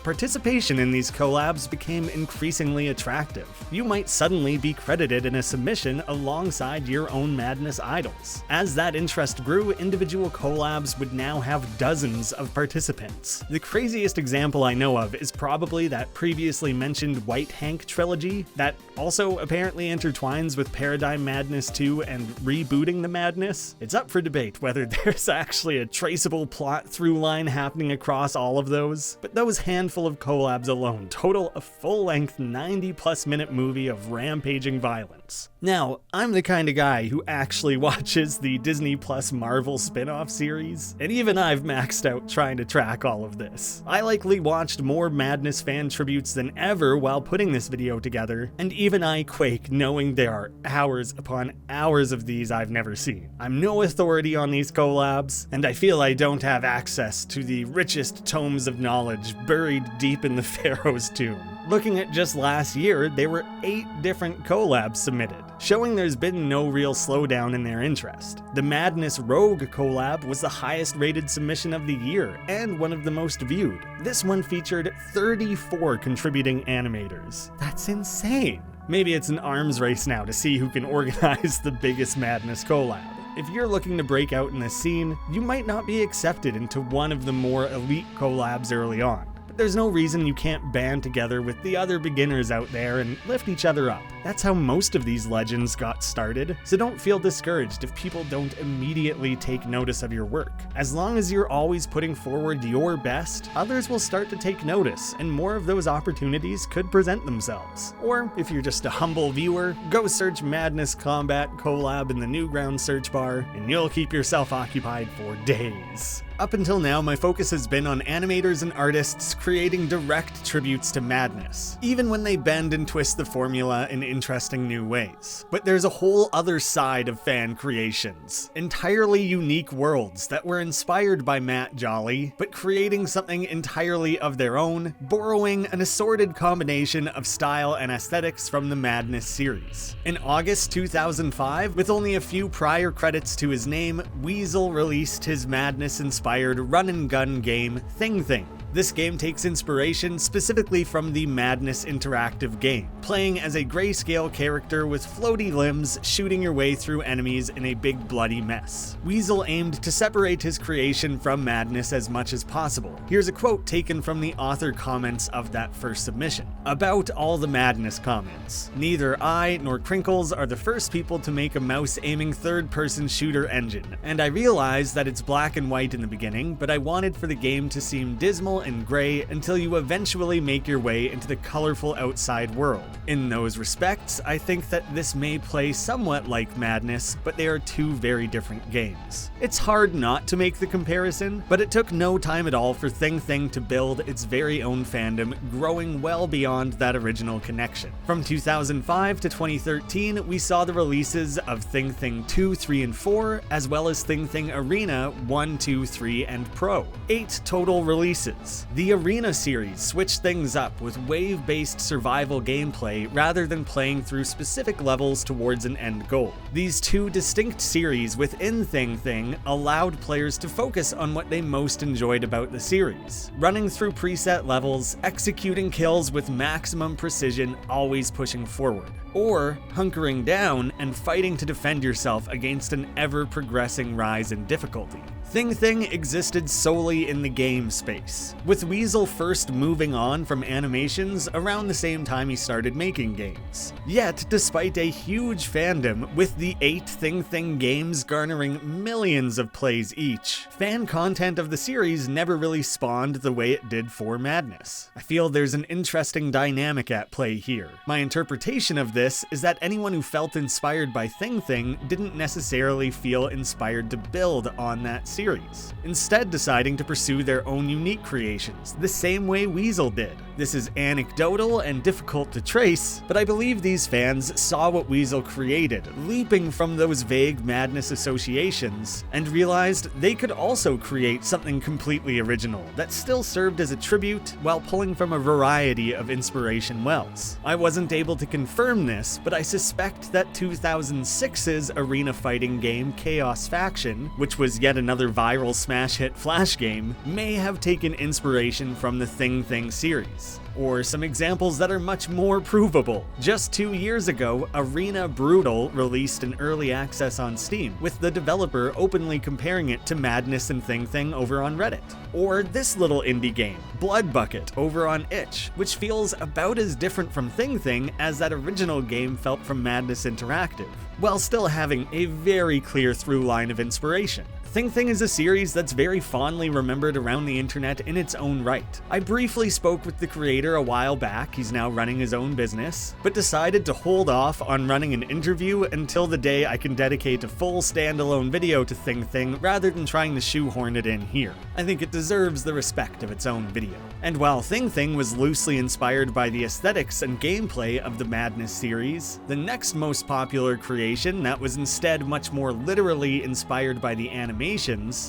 participation in these collabs became increasingly attractive. You might suddenly be credited in a submission alongside your own Madness idols. As that interest grew, individual collabs would now have dozens of participants. The craziest example I know of is probably that previously mentioned White Hank trilogy that also apparently intertwines with Paradigm Madness 2 and rebooting the Madness. It's up for debate whether there's actually a traceable plot through line happening across all of those, but those handful of collabs alone total a full-length 90+ minute movie of rampaging violence. Now, I'm the kind of guy who actually watches the Disney Plus Marvel spin-off series, and even I've maxed out trying to track all of this. I likely watched more Madness fan tributes than ever while putting this video together, and even I quake knowing there are hours upon hours of these I've never seen. I'm no authority on these collabs, and I feel I don't have access to the richest tomes of knowledge buried deep in the Pharaoh's tomb. Looking at just last year, there were 8 different collabs submitted, showing there's been no real slowdown in their interest. The Madness Rogue collab was the highest rated submission of the year, and one of the most viewed. This one featured 34 contributing animators. That's insane! Maybe it's an arms race now to see who can organize the biggest Madness collab. If you're looking to break out in the scene, you might not be accepted into one of the more elite collabs early on. There's no reason you can't band together with the other beginners out there and lift each other up. That's how most of these legends got started, so don't feel discouraged if people don't immediately take notice of your work. As long as you're always putting forward your best, others will start to take notice, and more of those opportunities could present themselves. Or, if you're just a humble viewer, go search Madness Combat collab in the Newgrounds search bar, and you'll keep yourself occupied for days. Up until now, my focus has been on animators and artists creating direct tributes to Madness, even when they bend and twist the formula in interesting new ways. But there's a whole other side of fan creations, entirely unique worlds that were inspired by Matt Jolly, but creating something entirely of their own, borrowing an assorted combination of style and aesthetics from the Madness series. In August 2005, with only a few prior credits to his name, Weasel released his Madness-inspired run-and-gun game, Thing Thing. This game takes inspiration specifically from the Madness interactive game, playing as a grayscale character with floaty limbs shooting your way through enemies in a big bloody mess. Weasel aimed to separate his creation from Madness as much as possible. Here's a quote taken from the author comments of that first submission. About all the Madness comments, neither I nor Krinkels are the first people to make a mouse-aiming third-person shooter engine, and I realize that it's black and white in the beginning, but I wanted for the game to seem dismal and gray until you eventually make your way into the colorful outside world. In those respects, I think that this may play somewhat like Madness, but they are two very different games. It's hard not to make the comparison, but it took no time at all for Thing Thing to build its very own fandom, growing well beyond that original connection. From 2005 to 2013, we saw the releases of Thing Thing 2, 3, and 4, as well as Thing Thing Arena 1, 2, 3, and Pro. 8 total releases. The Arena series switched things up with wave-based survival gameplay rather than playing through specific levels towards an end goal. These two distinct series within Thing Thing allowed players to focus on what they most enjoyed about the series, running through preset levels, executing kills with maximum precision, always pushing forward. or hunkering down and fighting to defend yourself against an ever-progressing rise in difficulty. Thing existed solely in the game space, with Weasel first moving on from animations around the same time he started making games. Yet, despite a huge fandom, with the 8 Thing games garnering millions of plays each, fan content of the series never really spawned the way it did for Madness. I feel there's an interesting dynamic at play here. My interpretation of this is that anyone who felt inspired by Thing didn't necessarily feel inspired to build on that series, instead deciding to pursue their own unique creations, the same way Weasel did. This is anecdotal and difficult to trace, but I believe these fans saw what Weasel created, leaping from those vague Madness associations, and realized they could also create something completely original that still served as a tribute while pulling from a variety of inspiration wells. I wasn't able to confirm this, but I suspect that 2006's arena fighting game Chaos Faction, which was yet another viral smash hit Flash game, may have taken inspiration from the Thing series. Or some examples that are much more provable. Just 2 years ago, Arena Brutal released an early access on Steam, with the developer openly comparing it to Madness and Thing over on Reddit. Or this little indie game, Blood Bucket, over on itch, which feels about as different from Thing as that original game felt from Madness Interactive, while still having a very clear through line of inspiration. Thing is a series that's very fondly remembered around the internet in its own right. I briefly spoke with the creator a while back, he's now running his own business, but decided to hold off on running an interview until the day I can dedicate a full standalone video to Thing rather than trying to shoehorn it in here. I think it deserves the respect of its own video. And while Thing was loosely inspired by the aesthetics and gameplay of the Madness series, the next most popular creation that was instead much more literally inspired by the animation,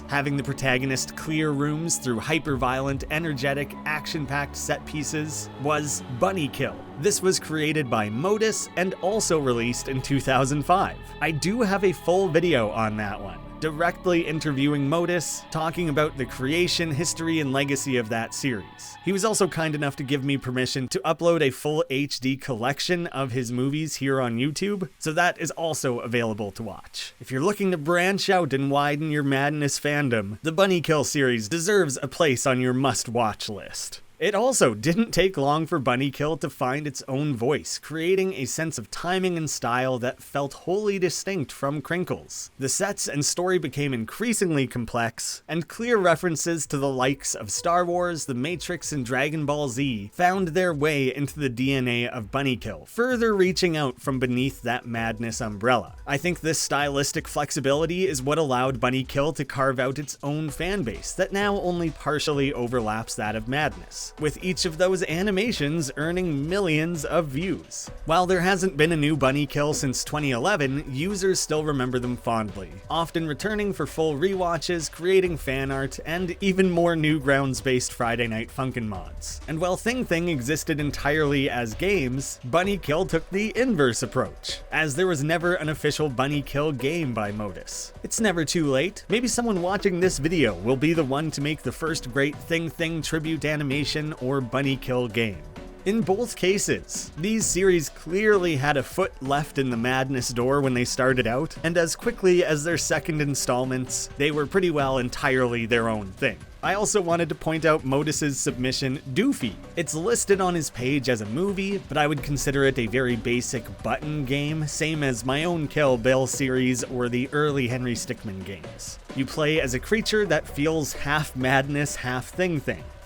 having the protagonist clear rooms through hyper-violent, energetic, action-packed set pieces, was Bunny Kill. This was created by Modus and also released in 2005. I do have a full video on that one, directly interviewing Modus, talking about the creation, history, and legacy of that series. He was also kind enough to give me permission to upload a full HD collection of his movies here on YouTube, so that is also available to watch. If you're looking to branch out and widen your Madness fandom, the Bunny Kill series deserves a place on your must-watch list. It also didn't take long for Bunny Kill to find its own voice, creating a sense of timing and style that felt wholly distinct from Krinkels. The sets and story became increasingly complex, and clear references to the likes of Star Wars, The Matrix, and Dragon Ball Z found their way into the DNA of Bunny Kill, further reaching out from beneath that Madness umbrella. I think this stylistic flexibility is what allowed Bunny Kill to carve out its own fanbase that now only partially overlaps that of Madness, with each of those animations earning millions of views. While there hasn't been a new Bunny Kill since 2011, users still remember them fondly, often returning for full rewatches, creating fan art, and even more Newgrounds-based Friday Night Funkin' mods. And while Thing existed entirely as games, Bunny Kill took the inverse approach, as there was never an official Bunny Kill game by Modus. It's never too late. Maybe someone watching this video will be the one to make the first great Thing tribute animation or Bunny Kill game. In both cases, these series clearly had a foot left in the Madness door when they started out, and as quickly as their second installments, they were pretty well entirely their own thing. I also wanted to point out Modus's submission, Doofy. It's listed on his page as a movie, but I would consider it a very basic button game, same as my own Kill Bill series or the early Henry Stickmin games. You play as a creature that feels half Madness, half Thing.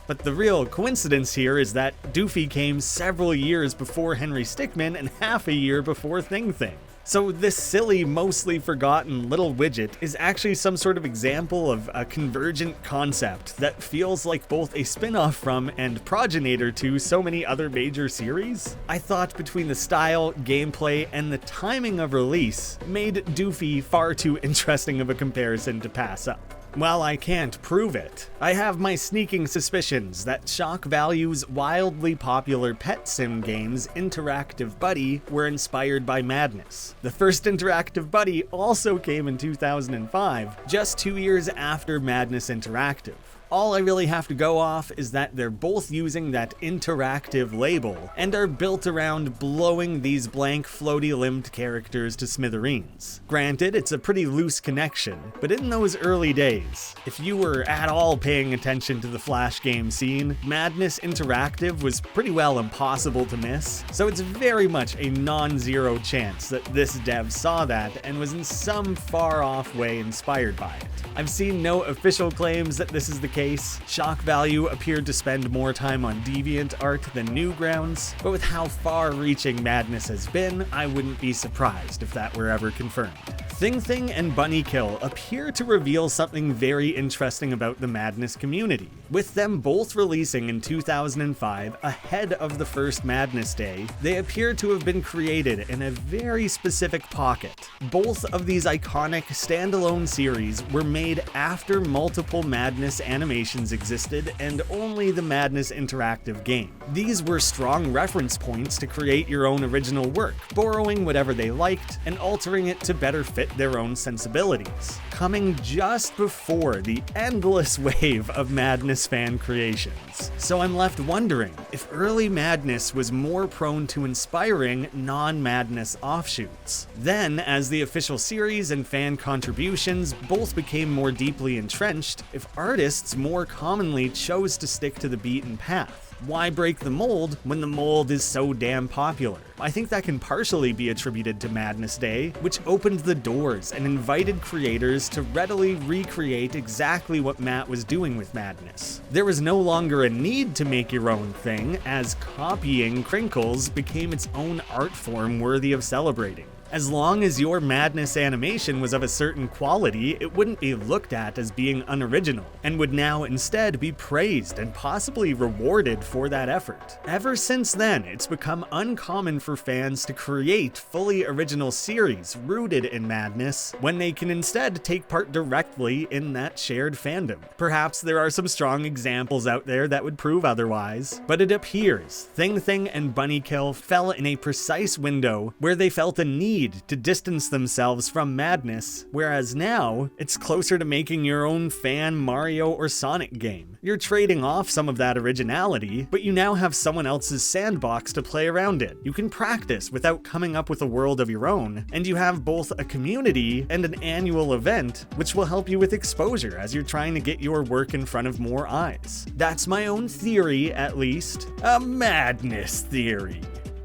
But the real coincidence here is that Doofy came several years before Henry Stickmin and half a year before Thing. So this silly, mostly forgotten little widget is actually some sort of example of a convergent concept that feels like both a spin-off from and progenitor to so many other major series. I thought between the style, gameplay, and the timing of release made Doofy far too interesting of a comparison to pass up. While I can't prove it, I have my sneaking suspicions that Shock Value's wildly popular pet sim games Interactive Buddy were inspired by Madness. The first Interactive Buddy also came in 2005, just 2 years after Madness Interactive. All I really have to go off is that they're both using that interactive label and are built around blowing these blank floaty-limbed characters to smithereens. Granted, it's a pretty loose connection, but in those early days, if you were at all paying attention to the Flash game scene, Madness Interactive was pretty well impossible to miss, so it's very much a non-zero chance that this dev saw that and was in some far-off way inspired by it. I've seen no official claims that this is the case. Shock Value appeared to spend more time on Deviant art than Newgrounds, but with how far-reaching Madness has been, I wouldn't be surprised if that were ever confirmed. Thing and Bunnykill appear to reveal something very interesting about the Madness community. With them both releasing in 2005 ahead of the first Madness Day, they appear to have been created in a very specific pocket. Both of these iconic standalone series were made after multiple Madness animations existed and only the Madness Interactive game. These were strong reference points to create your own original work, borrowing whatever they liked and altering it to better fit their own sensibilities, coming just before the endless wave of Madness fan creations. So I'm left wondering if early Madness was more prone to inspiring non-Madness offshoots. Then, as the official series and fan contributions both became more deeply entrenched, if artists more commonly chose to stick to the beaten path. Why break the mold when the mold is so damn popular? I think that can partially be attributed to Madness Day, which opened the doors and invited creators to readily recreate exactly what Matt was doing with Madness. There was no longer a need to make your own thing, as copying Krinkels became its own art form worthy of celebrating. As long as your Madness animation was of a certain quality, it wouldn't be looked at as being unoriginal, and would now instead be praised and possibly rewarded for that effort. Ever since then, it's become uncommon for fans to create fully original series rooted in Madness, when they can instead take part directly in that shared fandom. Perhaps there are some strong examples out there that would prove otherwise, but it appears Thing and Bunnykill fell in a precise window where they felt a need to distance themselves from Madness, whereas now, it's closer to making your own fan Mario or Sonic game. You're trading off some of that originality, but you now have someone else's sandbox to play around in. You can practice without coming up with a world of your own, and you have both a community and an annual event, which will help you with exposure as you're trying to get your work in front of more eyes. That's my own theory, at least. A Madness theory.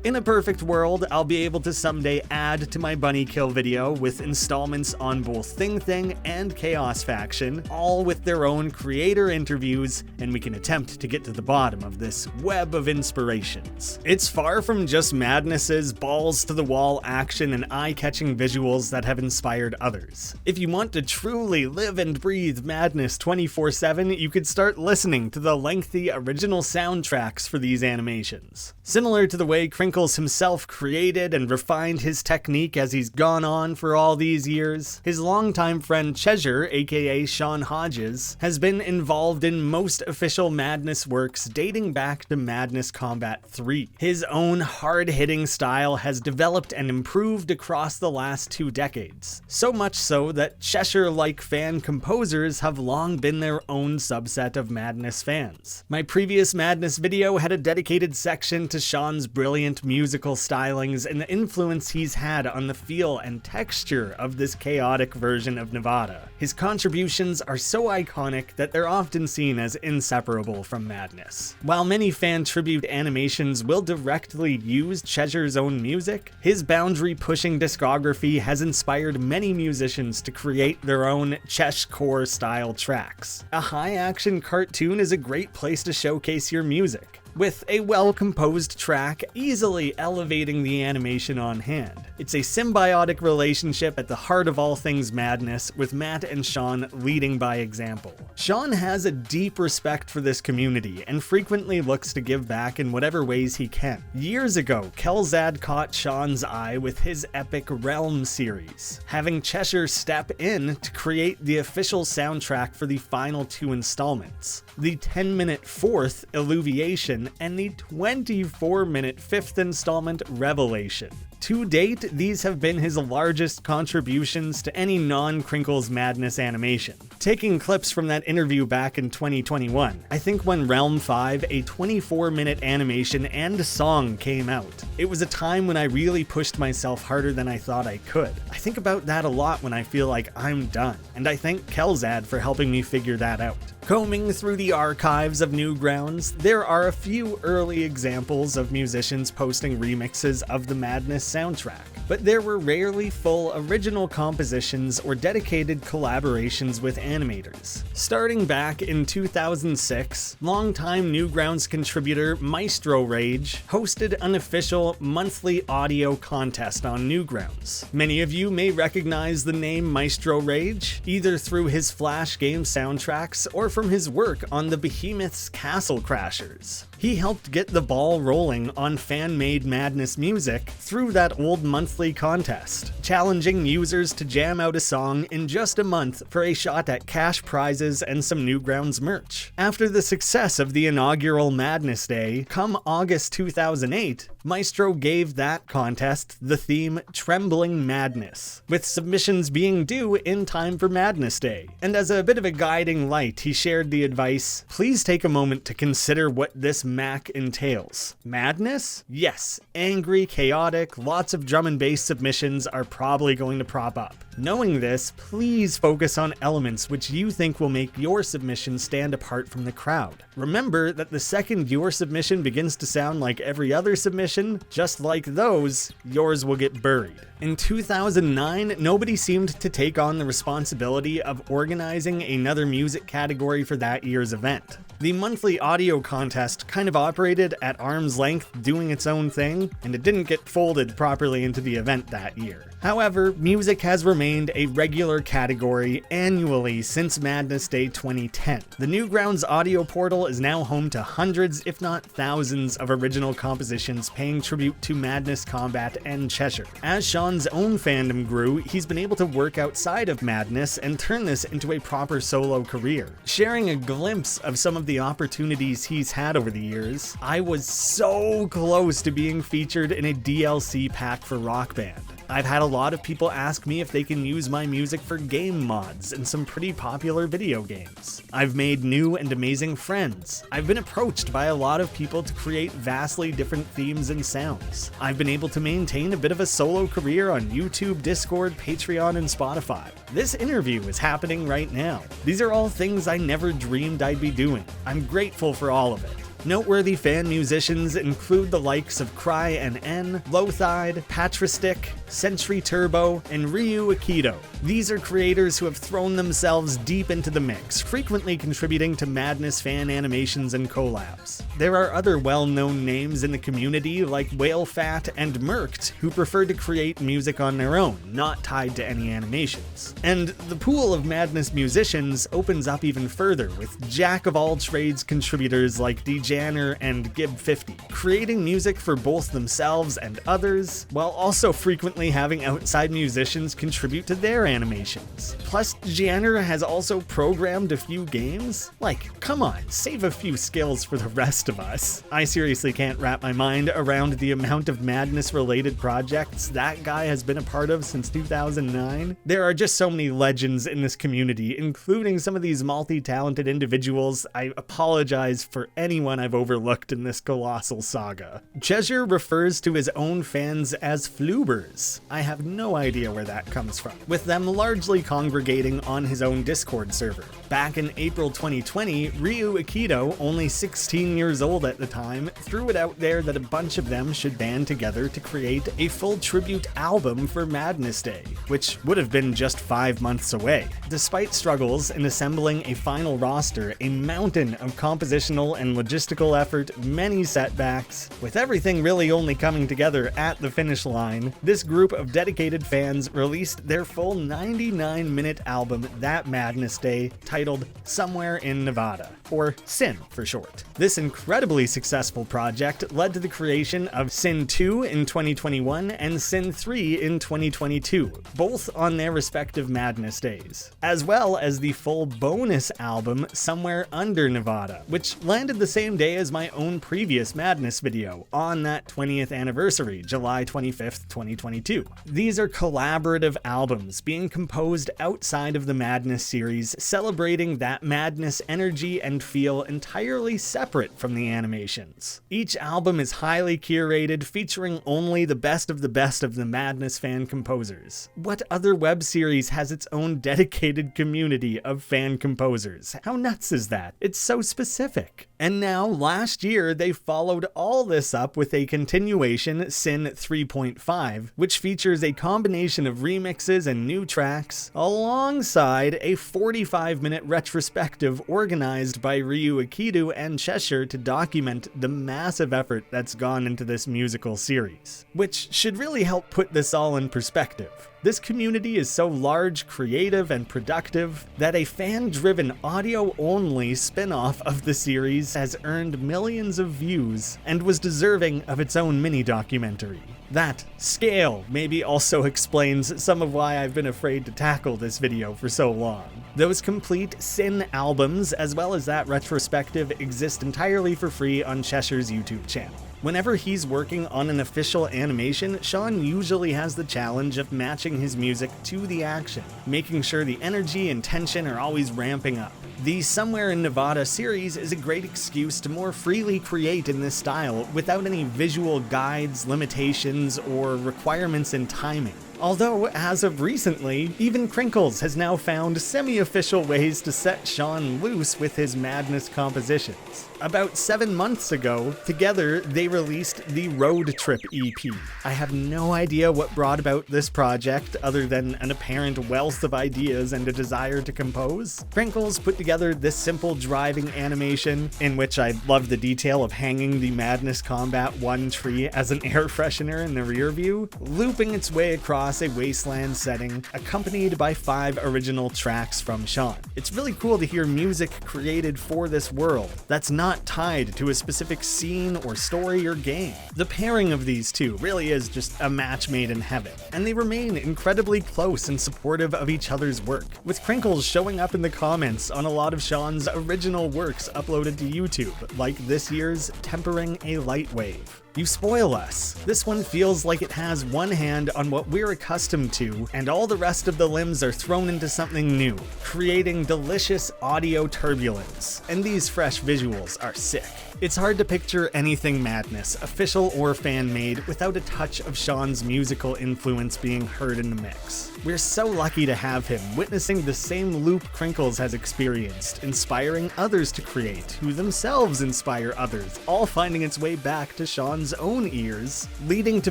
In a perfect world, I'll be able to someday add to my Bunnykill video with installments on both Thing and Chaos Faction, all with their own creator interviews, and we can attempt to get to the bottom of this web of inspirations. It's far from just Madness's balls-to-the-wall action and eye-catching visuals that have inspired others. If you want to truly live and breathe Madness 24/7, you could start listening to the lengthy original soundtracks for these animations. Similar to the way Krinkels himself created and refined his technique as he's gone on for all these years, his longtime friend Cheshire, aka Sean Hodges, has been involved in most official Madness works dating back to Madness Combat 3. His own hard-hitting style has developed and improved across the last 2 decades, so much so that Cheshire-like fan composers have long been their own subset of Madness fans. My previous Madness video had a dedicated section to Sean's brilliant musical stylings and the influence he's had on the feel and texture of this chaotic version of Nevada. His contributions are so iconic that they're often seen as inseparable from Madness. While many fan tribute animations will directly use Cheshire's own music, his boundary-pushing discography has inspired many musicians to create their own Cheshcore style tracks. A high-action cartoon is a great place to showcase your music, with a well-composed track easily elevating the animation on hand. It's a symbiotic relationship at the heart of all things Madness, with Matt and Sean leading by example. Sean has a deep respect for this community and frequently looks to give back in whatever ways he can. Years ago, Kelzad caught Sean's eye with his epic Realm series, having Cheshire step in to create the official soundtrack for the final 2 installments, the 10-minute 4th, Illuviation, and the 24-minute 5th installment, Revelation. To date, these have been his largest contributions to any non-Krinkels Madness animation. Taking clips from that interview back in 2021, I think when Realm 5, a 24-minute animation and song came out, it was a time when I really pushed myself harder than I thought I could. I think about that a lot when I feel like I'm done, and I thank Kelzad for helping me figure that out. Combing through the archives of Newgrounds, there are a few early examples of musicians posting remixes of the Madness soundtrack, but there were rarely full original compositions or dedicated collaborations with animators. Starting back in 2006, longtime Newgrounds contributor Maestro Rage hosted an official monthly audio contest on Newgrounds. Many of you may recognize the name Maestro Rage, either through his Flash game soundtracks or from his work on the Behemoth's Castle Crashers. He helped get the ball rolling on fan-made Madness music through that old monthly contest, challenging users to jam out a song in just a month for a shot at cash prizes and some Newgrounds merch. After the success of the inaugural Madness Day, come August 2008, Maestro gave that contest the theme Trembling Madness, with submissions being due in time for Madness Day. And as a bit of a guiding light, he shared the advice, please take a moment to consider what this Mac entails. Madness? Yes, angry, chaotic, lots of drum and bass submissions are probably going to prop up. Knowing this, please focus on elements which you think will make your submission stand apart from the crowd. Remember that the second your submission begins to sound like every other submission, just like those, yours will get buried. In 2009, nobody seemed to take on the responsibility of organizing another music category for that year's event. The monthly audio contest kind of operated at arm's length, doing its own thing, and it didn't get folded properly into the event that year. However, music has remained a regular category annually since Madness Day 2010. The Newgrounds audio portal is now home to hundreds, if not thousands, of original compositions paying tribute to Madness Combat and Cheshire. As Sean's own fandom grew, he's been able to work outside of Madness and turn this into a proper solo career. Sharing a glimpse of some of the opportunities he's had over the years, I was so close to being featured in a DLC pack for Rock Band. I've had a lot of people ask me if they can use my music for game mods in some pretty popular video games. I've made new and amazing friends. I've been approached by a lot of people to create vastly different themes and sounds. I've been able to maintain a bit of a solo career on YouTube, Discord, Patreon, and Spotify. This interview is happening right now. These are all things I never dreamed I'd be doing. I'm grateful for all of it. Noteworthy fan musicians include the likes of Cry and N, Lothide, Patristick, Century Turbo, and Ryu Akito. These are creators who have thrown themselves deep into the mix, frequently contributing to Madness fan animations and collabs. There are other well-known names in the community like Whalefat and Merkt who prefer to create music on their own, not tied to any animations. And the pool of Madness musicians opens up even further with jack-of-all-trades contributors like DJ and Gib50, creating music for both themselves and others, while also frequently having outside musicians contribute to their animations. Plus, Janner has also programmed a few games? Like, come on, save a few skills for the rest of us. I seriously can't wrap my mind around the amount of Madness-related projects that guy has been a part of since 2009. There are just so many legends in this community, including some of these multi-talented individuals. I apologize for anyone I've overlooked in this colossal saga. Cheshire refers to his own fans as Floobers. I have no idea where that comes from, with them largely congregating on his own Discord server. Back in April 2020, Ryu Akito, only 16 years old at the time, threw it out there that a bunch of them should band together to create a full tribute album for Madness Day, which would have been just 5 months away. Despite struggles in assembling a final roster, a mountain of compositional and logistical effort, many setbacks, with everything really only coming together at the finish line, this group of dedicated fans released their full 99-minute album that Madness Day, titled Somewhere in Nevada, or Sin for short. This incredibly successful project led to the creation of Sin 2 in 2021 and Sin 3 in 2022, both on their respective Madness Days, as well as the full bonus album Somewhere Under Nevada, which landed the same day day as my own previous Madness video on that 20th anniversary, July 25th, 2022. These are collaborative albums being composed outside of the Madness series, celebrating that Madness energy and feel entirely separate from the animations. Each album is highly curated, featuring only the best of the Madness fan composers. What other web series has its own dedicated community of fan composers? How nuts is that? It's so specific. And now, last year, they followed all this up with a continuation, Sin 3.5, which features a combination of remixes and new tracks, alongside a 45-minute retrospective organized by Ryu Akido and Cheshire to document the massive effort that's gone into this musical series, which should really help put this all in perspective. This community is so large, creative, and productive that a fan-driven audio-only spin-off of the series has earned millions of views and was deserving of its own mini-documentary. That scale maybe also explains some of why I've been afraid to tackle this video for so long. Those complete Sin albums, as well as that retrospective, exist entirely for free on Cheshire's YouTube channel. Whenever he's working on an official animation, Sean usually has the challenge of matching his music to the action, making sure the energy and tension are always ramping up. The Somewhere in Nevada series is a great excuse to more freely create in this style without any visual guides, limitations, or requirements in timing. Although, as of recently, even Krinkels has now found semi-official ways to set Sean loose with his Madness compositions. About 7 months ago, together they released the Road Trip EP. I have no idea what brought about this project other than an apparent wealth of ideas and a desire to compose. Krinkels put together this simple driving animation, in which I love the detail of hanging the Madness Combat 1 tree as an air freshener in the rear view, looping its way across a wasteland setting, accompanied by 5 original tracks from Sean. It's really cool to hear music created for this world that's not tied to a specific scene or story or game. The pairing of these two really is just a match made in heaven, and they remain incredibly close and supportive of each other's work, with Krinkels showing up in the comments on a lot of Sean's original works uploaded to YouTube, like this year's Tempering a Light Wave. You spoil us. This one feels like it has one hand on what we're accustomed to, and all the rest of the limbs are thrown into something new, creating delicious audio turbulence. And these fresh visuals are sick. It's hard to picture anything Madness, official or fan-made, without a touch of Sean's musical influence being heard in the mix. We're so lucky to have him, witnessing the same loop Krinkels has experienced, inspiring others to create, who themselves inspire others, all finding its way back to Sean's own ears, leading to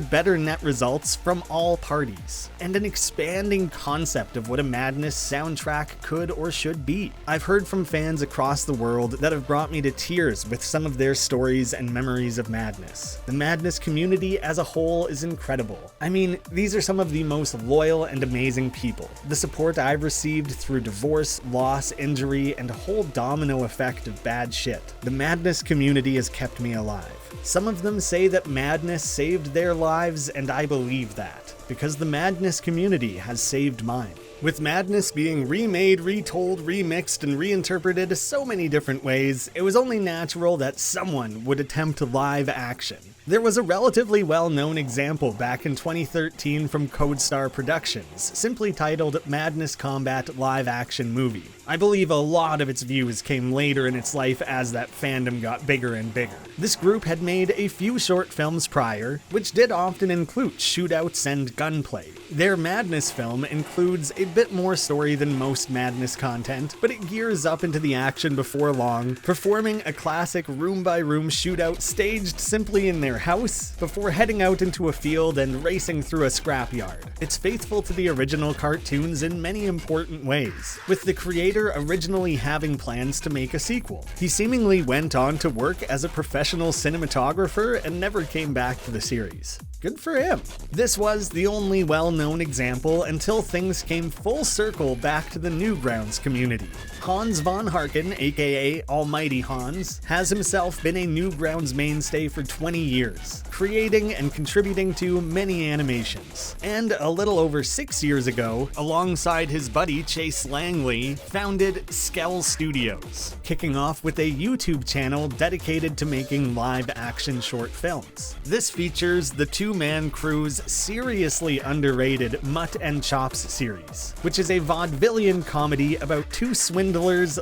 better net results from all parties, and an expanding concept of what a Madness soundtrack could or should be. I've heard from fans across the world that have brought me to tears with some of their stories and memories of Madness. The Madness community as a whole is incredible. I mean, these are some of the most loyal and amazing people. The support I've received through divorce, loss, injury, and a whole domino effect of bad shit. The Madness community has kept me alive. Some of them say that Madness saved their lives, and I believe that, because the Madness community has saved mine. With Madness being remade, retold, remixed, and reinterpreted so many different ways, it was only natural that someone would attempt live action. There was a relatively well-known example back in 2013 from Codestar Productions, simply titled Madness Combat Live Action Movie. I believe a lot of its views came later in its life as that fandom got bigger and bigger. This group had made a few short films prior, which did often include shootouts and gunplay. Their Madness film includes a bit more story than most Madness content, but it gears up into the action before long, performing a classic room-by-room shootout staged simply in their house, before heading out into a field and racing through a scrapyard. It's faithful to the original cartoons in many important ways, with the creator originally having plans to make a sequel. He seemingly went on to work as a professional cinematographer and never came back to the series. Good for him. This was the only well-known example until things came full circle back to the Newgrounds community. Hans von Harken, aka Almighty Hans, has himself been a Newgrounds mainstay for 20 years, creating and contributing to many animations. And a little over 6 years ago, alongside his buddy Chase Langley, founded Skell Studios, kicking off with a YouTube channel dedicated to making live-action short films. This features the two-man crew's seriously underrated Mutt and Chops series, which is a vaudevillian comedy about two swindlers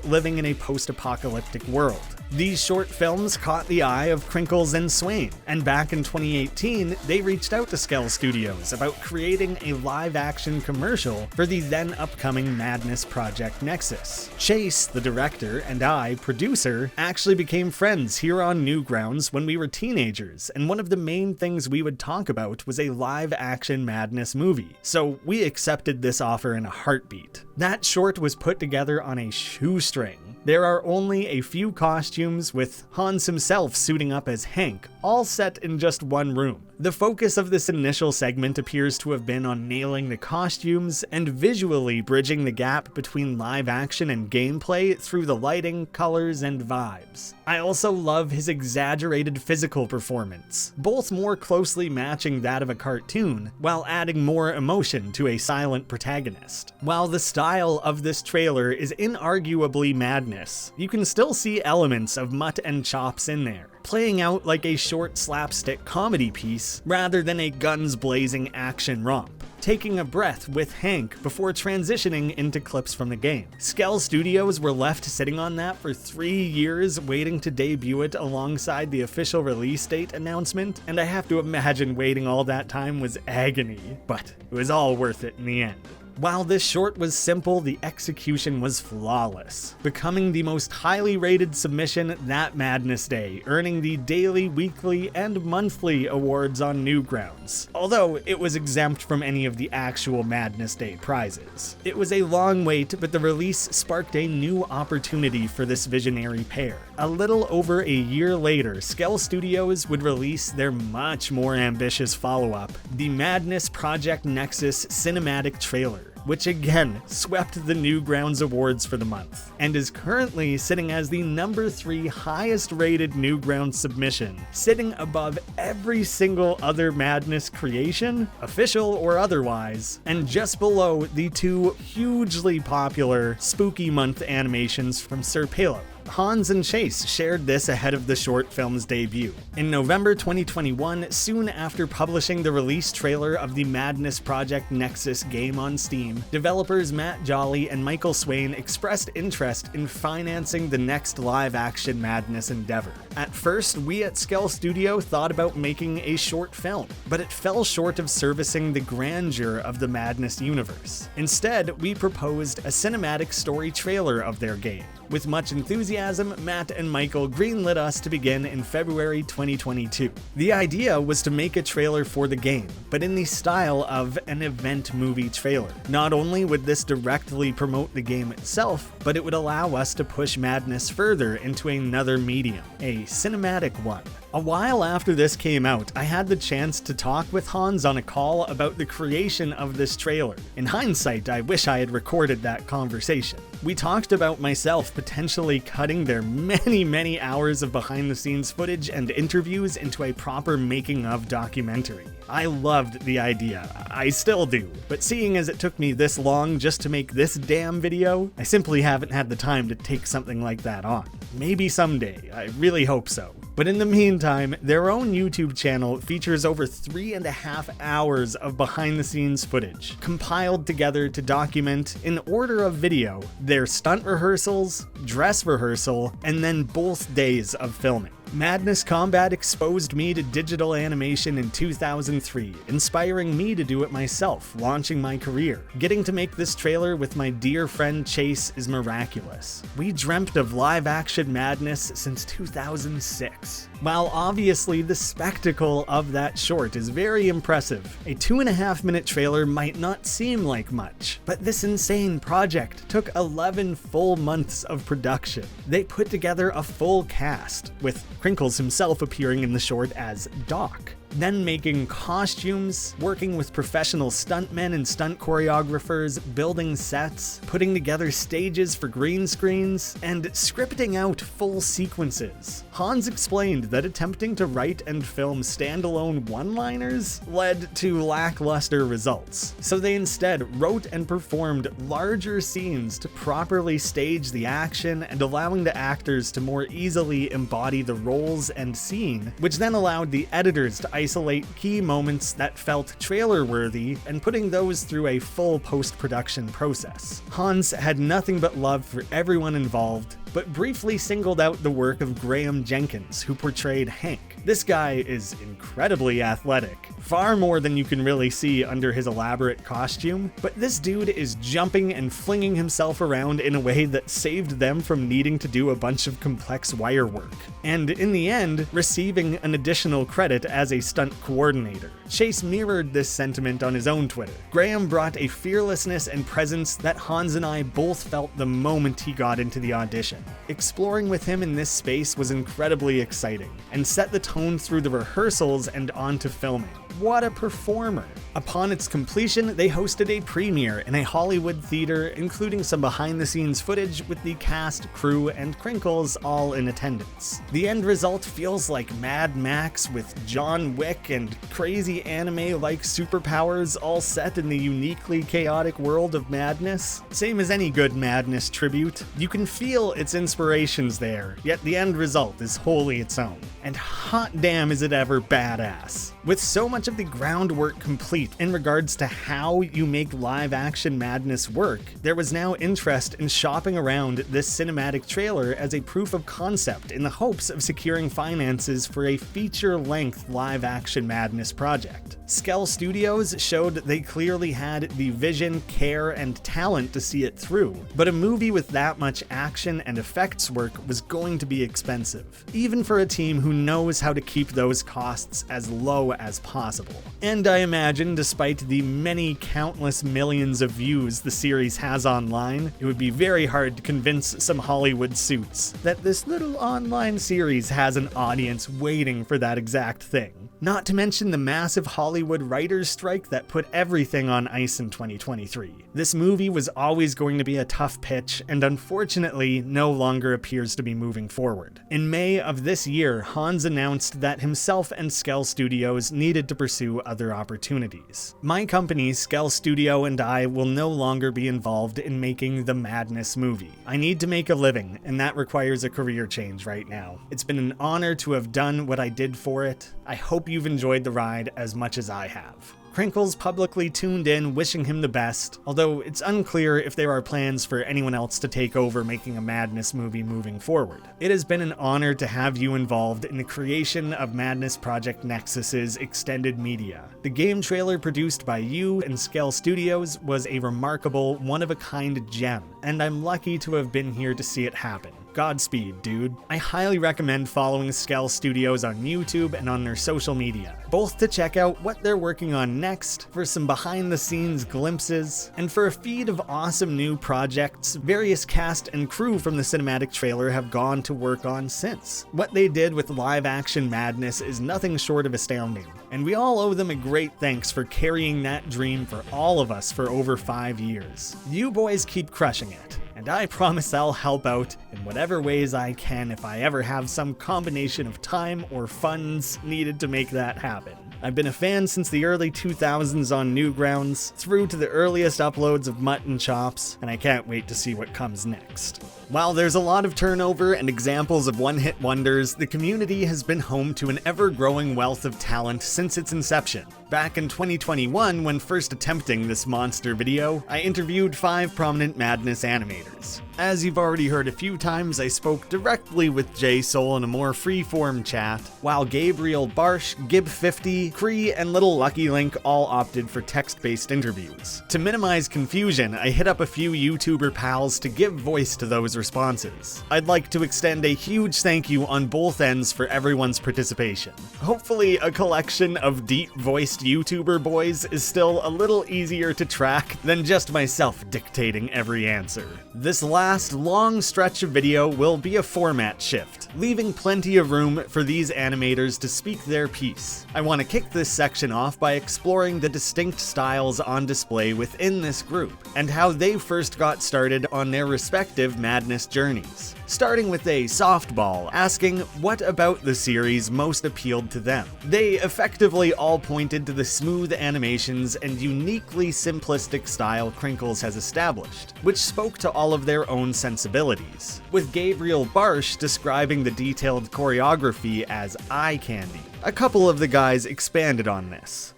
living in a post-apocalyptic world. These short films caught the eye of Krinkels and Swain, and back in 2018, they reached out to Skell Studios about creating a live-action commercial for the then-upcoming Madness Project Nexus. Chase, the director, and I, producer, actually became friends here on Newgrounds when we were teenagers, and one of the main things we would talk about was a live-action Madness movie, so we accepted this offer in a heartbeat. That short was put together on a shoestring. There are only a few costumes, with Hans himself suiting up as Hank, all set in just one room. The focus of this initial segment appears to have been on nailing the costumes and visually bridging the gap between live action and gameplay through the lighting, colors, and vibes. I also love his exaggerated physical performance, both more closely matching that of a cartoon, while adding more emotion to a silent protagonist. While the style of this trailer is inarguably madness, you can still see elements of Mutt and Chops in there, playing out like a short slapstick comedy piece rather than a guns-blazing action romp, taking a breath with Hank before transitioning into clips from the game. Skell Studios were left sitting on that for 3 years, waiting to debut it alongside the official release date announcement, and I have to imagine waiting all that time was agony, but it was all worth it in the end. While this short was simple, the execution was flawless, becoming the most highly rated submission that Madness Day, earning the daily, weekly, and monthly awards on Newgrounds, although it was exempt from any of the actual Madness Day prizes. It was a long wait, but the release sparked a new opportunity for this visionary pair. A little over a year later, Skell Studios would release their much more ambitious follow-up, the Madness Project Nexus cinematic trailer, which again swept the Newgrounds Awards for the month, and is currently sitting as the number 3 highest rated Newgrounds submission, sitting above every single other Madness creation, official or otherwise, and just below the 2 hugely popular Spooky Month animations from Sir Palo. Hans and Chase shared this ahead of the short film's debut. In November 2021, soon after publishing the release trailer of the Madness Project Nexus game on Steam, developers Matt Jolly and Michael Swain expressed interest in financing the next live-action Madness endeavor. At first, we at Skell Studio thought about making a short film, but it fell short of servicing the grandeur of the Madness universe. Instead, we proposed a cinematic story trailer of their game. With much enthusiasm, Matt and Michael greenlit us to begin in February 2022. The idea was to make a trailer for the game, but in the style of an event movie trailer. Not only would this directly promote the game itself, but it would allow us to push Madness further into another medium, a cinematic one. A while after this came out, I had the chance to talk with Hans on a call about the creation of this trailer. In hindsight, I wish I had recorded that conversation. We talked about myself potentially cutting their many hours of behind-the-scenes footage and interviews into a proper making-of documentary. I loved the idea, I still do, but seeing as it took me this long just to make this damn video, I simply haven't had the time to take something like that on. Maybe someday, I really hope so. But in the meantime, their own YouTube channel features over 3.5 hours of behind-the-scenes footage, compiled together to document, in order of video, their stunt rehearsals, dress rehearsal, and then both days of filming. Madness Combat exposed me to digital animation in 2003, inspiring me to do it myself, launching my career. Getting to make this trailer with my dear friend Chase is miraculous. We dreamt of live-action Madness since 2006. While obviously the spectacle of that short is very impressive, a 2.5-minute trailer might not seem like much, but this insane project took 11 full months of production. They put together a full cast, with Krinkels himself appearing in the short as Doc. then making costumes, working with professional stuntmen and stunt choreographers, building sets, putting together stages for green screens, and scripting out full sequences. Hans explained that attempting to write and film standalone one-liners led to lackluster results, so they instead wrote and performed larger scenes to properly stage the action and allowing the actors to more easily embody the roles and scene, which then allowed the editors to isolate key moments that felt trailer-worthy and putting those through a full post-production process. Hans had nothing but love for everyone involved, but briefly singled out the work of Graham Jenkins, who portrayed Hank. This guy is incredibly athletic, far more than you can really see under his elaborate costume, but this dude is jumping and flinging himself around in a way that saved them from needing to do a bunch of complex wire work, and in the end, receiving an additional credit as a stunt coordinator. Chase mirrored this sentiment on his own Twitter. Graham brought a fearlessness and presence that Hans and I both felt the moment he got into the audition. Exploring with him in this space was incredibly exciting, and set the tone through the rehearsals and onto filming. What a performer! Upon its completion, they hosted a premiere in a Hollywood theater, including some behind-the-scenes footage with the cast, crew, and Krinkels all in attendance. The end result feels like Mad Max with John Wick and crazy anime-like superpowers all set in the uniquely chaotic world of madness. Same as any good madness tribute, you can feel its inspirations there, yet the end result is wholly its own. And hot damn is it ever badass. With so much of the groundwork complete in regards to how you make live-action madness work, there was now interest in shopping around this cinematic trailer as a proof of concept in the hopes of securing finances for a feature-length live-action madness project. Skell Studios showed they clearly had the vision, care, and talent to see it through, but a movie with that much action and effects work was going to be expensive, even for a team who knows how to keep those costs as low as possible. And I imagine, despite the many countless millions of views the series has online, it would be very hard to convince some Hollywood suits that this little online series has an audience waiting for that exact thing. Not to mention the massive Hollywood writers' strike that put everything on ice in 2023. This movie was always going to be a tough pitch, and unfortunately no longer appears to be moving forward. In May of this year, Hans announced that himself and Skell Studios needed to pursue other opportunities. My company, Skell Studio, and I will no longer be involved in making the Madness movie. I need to make a living, and that requires a career change right now. It's been an honor to have done what I did for it. I hope you've enjoyed the ride as much as I have. Krinkels publicly tuned in, wishing him the best, although it's unclear if there are plans for anyone else to take over making a Madness movie moving forward. It has been an honor to have you involved in the creation of Madness Project Nexus's extended media. The game trailer produced by you and Skell Studios was a remarkable, one-of-a-kind gem, and I'm lucky to have been here to see it happen. Godspeed, dude. I highly recommend following Skell Studios on YouTube and on their social media, both to check out what they're working on next, for some behind-the-scenes glimpses, and for a feed of awesome new projects various cast and crew from the cinematic trailer have gone to work on since. What they did with live-action madness is nothing short of astounding, and we all owe them a great thanks for carrying that dream for all of us for over 5 years. You boys keep crushing it. And I promise I'll help out in whatever ways I can if I ever have some combination of time or funds needed to make that happen. I've been a fan since the early 2000s on Newgrounds, through to the earliest uploads of Mutt and Chops, and I can't wait to see what comes next. While there's a lot of turnover and examples of one-hit wonders, the community has been home to an ever-growing wealth of talent since its inception. Back in 2021, when first attempting this monster video, I interviewed 5 prominent Madness animators. As you've already heard a few times, I spoke directly with J-Soul in a more free-form chat, while Gabriel Barsh, Gib50, Cree, and Little Lucky Link all opted for text-based interviews. To minimize confusion, I hit up a few YouTuber pals to give voice to those responses. I'd like to extend a huge thank you on both ends for everyone's participation. Hopefully a collection of deep-voiced YouTuber boys is still a little easier to track than just myself dictating every answer. This last long stretch of video will be a format shift, leaving plenty of room for these animators to speak their piece. I want to kick this section off by exploring the distinct styles on display within this group, and how they first got started on their respective madness journeys. Starting with a softball, asking what about the series most appealed to them. They effectively all pointed to the smooth animations and uniquely simplistic style Krinkels has established, which spoke to all of their own sensibilities, with Gabriel Barsh describing the detailed choreography as eye candy. A couple of the guys expanded on this.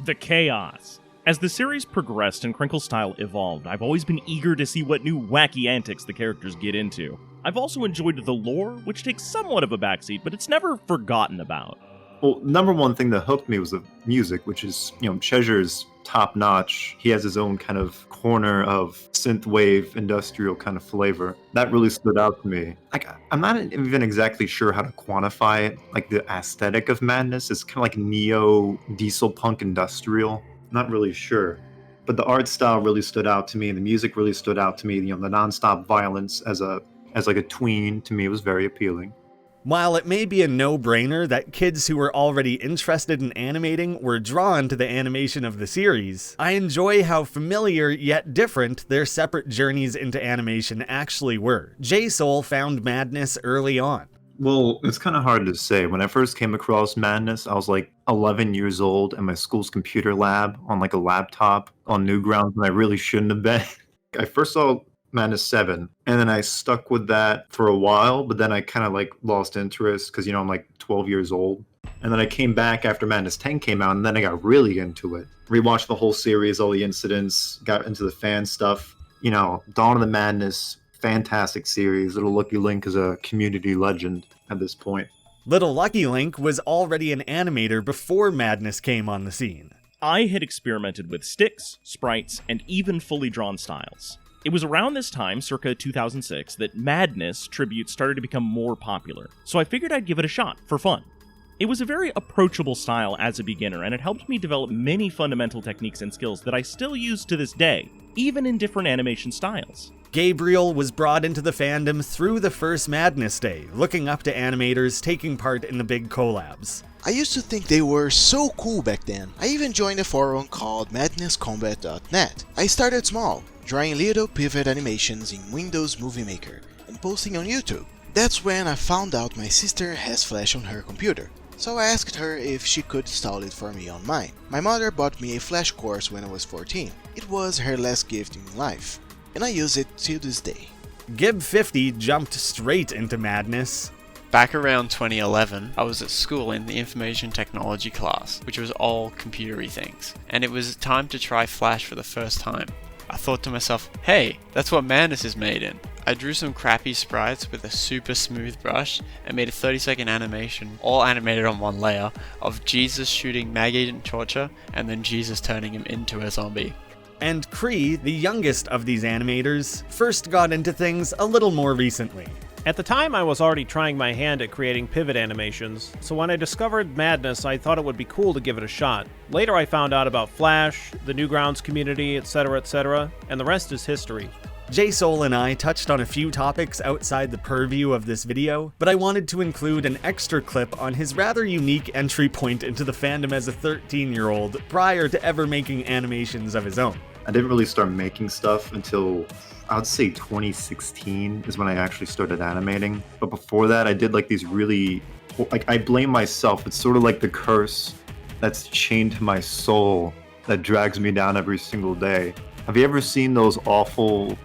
The chaos. As the series progressed and Krinkels' style evolved, I've always been eager to see what new wacky antics the characters get into. I've also enjoyed the lore, which takes somewhat of a backseat, but it's never forgotten about. Well, number one thing that hooked me was the music, which is, Chezure's top notch. He has his own kind of corner of synthwave industrial kind of flavor. That really stood out to me. I'm not even exactly sure how to quantify it. Like the aesthetic of Madness is kind of like neo diesel punk industrial. Not really sure. But the art style really stood out to me, and the music really stood out to me. The nonstop violence as like a tween, to me, was very appealing. While it may be a no-brainer that kids who were already interested in animating were drawn to the animation of the series, I enjoy how familiar yet different their separate journeys into animation actually were. J-Soul found Madness early on. Well, it's kind of hard to say. When I first came across Madness, I was like 11 years old in my school's computer lab on like a laptop on Newgrounds, and I really shouldn't have been. I first saw Madness 7, and then I stuck with that for a while, but then I kind of like lost interest because, I'm like 12 years old. And then I came back after Madness 10 came out, and then I got really into it. Rewatched the whole series, all the incidents, got into the fan stuff. Dawn of the Madness, fantastic series. Little Lucky Link is a community legend at this point. Little Lucky Link was already an animator before Madness came on the scene. I had experimented with sticks, sprites, and even fully drawn styles. It was around this time, circa 2006, that Madness tributes started to become more popular, so I figured I'd give it a shot, for fun. It was a very approachable style as a beginner, and it helped me develop many fundamental techniques and skills that I still use to this day, even in different animation styles. Gabriel was brought into the fandom through the first Madness Day, looking up to animators taking part in the big collabs. I used to think they were so cool back then. I even joined a forum called madnesscombat.net. I started small, drawing little pivot animations in Windows Movie Maker and posting on YouTube. That's when I found out my sister has Flash on her computer, so I asked her if she could install it for me on mine. My mother bought me a Flash course when I was 14. It was her last gift in life, and I use it till this day. Gib50 jumped straight into Madness. Back around 2011, I was at school in the information technology class, which was all computery things, and it was time to try Flash for the first time. I thought to myself, hey, that's what Madness is made in. I drew some crappy sprites with a super smooth brush and made a 30-second animation, all animated on one layer, of Jesus shooting Mag Agent Torture and then Jesus turning him into a zombie. And Cree, the youngest of these animators, first got into things a little more recently. At the time, I was already trying my hand at creating pivot animations, so when I discovered Madness, I thought it would be cool to give it a shot. Later, I found out about Flash, the Newgrounds community, etc., and the rest is history. J-Soul and I touched on a few topics outside the purview of this video, but I wanted to include an extra clip on his rather unique entry point into the fandom as a 13-year-old prior to ever making animations of his own. I didn't really start making stuff until, I would say 2016 is when I actually started animating. But before that, I did like these really, I blame myself. It's sort of like the curse that's chained to my soul that drags me down every single day. Have you ever seen those awful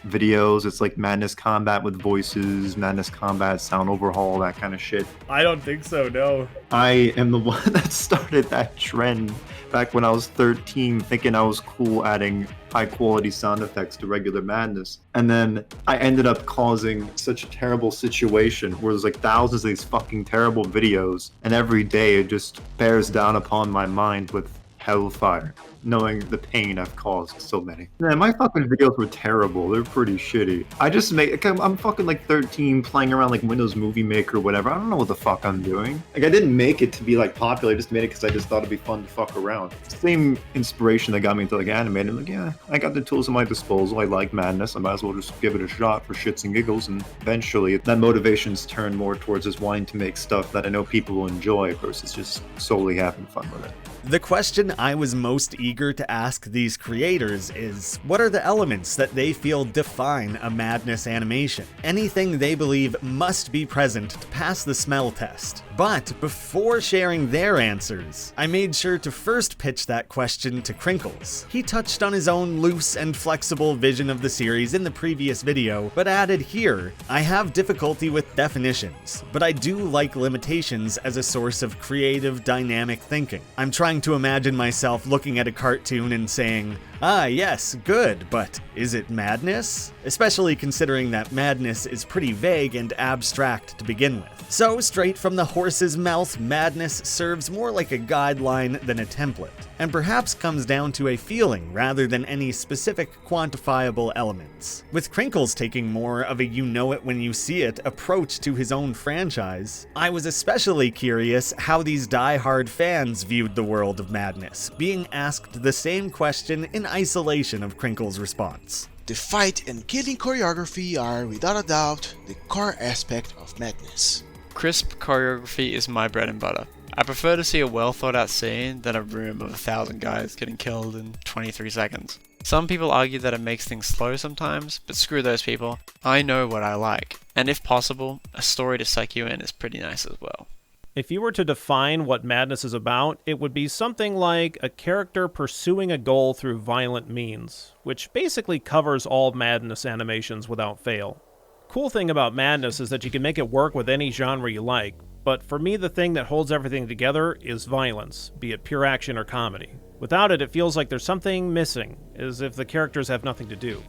videos? It's like Madness Combat with voices, Madness Combat sound overhaul, that kind of shit. I don't think so, no. I am the one that started that trend back when I was 13, thinking I was cool adding high quality sound effects to regular Madness. And then I ended up causing such a terrible situation where there's like thousands of these fucking terrible videos, and every day it just bears down upon my mind with hellfire. knowing the pain I've caused so many. Man, my fucking videos were terrible. They're pretty shitty. I'm fucking like 13 playing around like Windows Movie Maker or whatever. I don't know what the fuck I'm doing. Like, I didn't make it to be like popular. I just made it because I just thought it'd be fun to fuck around. Same inspiration that got me into like animating. Like, yeah, I got the tools at my disposal. I like madness. I might as well just give it a shot for shits and giggles. And eventually that motivation's turned more towards just wanting to make stuff that I know people will enjoy versus just solely having fun with it. The question I was most eager to ask these creators is, what are the elements that they feel define a madness animation? Anything they believe must be present to pass the smell test. But before sharing their answers, I made sure to first pitch that question to Krinkels. He touched on his own loose and flexible vision of the series in the previous video, but added here, I have difficulty with definitions, but I do like limitations as a source of creative, dynamic thinking. I'm trying to imagine myself looking at a cartoon and saying, ah yes, good, but is it madness? Especially considering that madness is pretty vague and abstract to begin with. So straight from the horse's mouth, madness serves more like a guideline than a template, and perhaps comes down to a feeling rather than any specific quantifiable elements. With Krinkels taking more of a you-know-it-when-you-see-it approach to his own franchise, I was especially curious how these die-hard fans viewed the world of madness, being asked the same question in isolation of Krinkels' response. The fight and killing choreography are, without a doubt, the core aspect of madness. Crisp choreography is my bread and butter. I prefer to see a well thought out scene than a room of 1,000 guys getting killed in 23 seconds. Some people argue that it makes things slow sometimes, but screw those people. I know what I like, and if possible, a story to suck you in is pretty nice as well. If you were to define what madness is about, it would be something like a character pursuing a goal through violent means, which basically covers all madness animations without fail. Cool thing about madness is that you can make it work with any genre you like, but for me the thing that holds everything together is violence, be it pure action or comedy. Without it, it feels like there's something missing, as if the characters have nothing to do.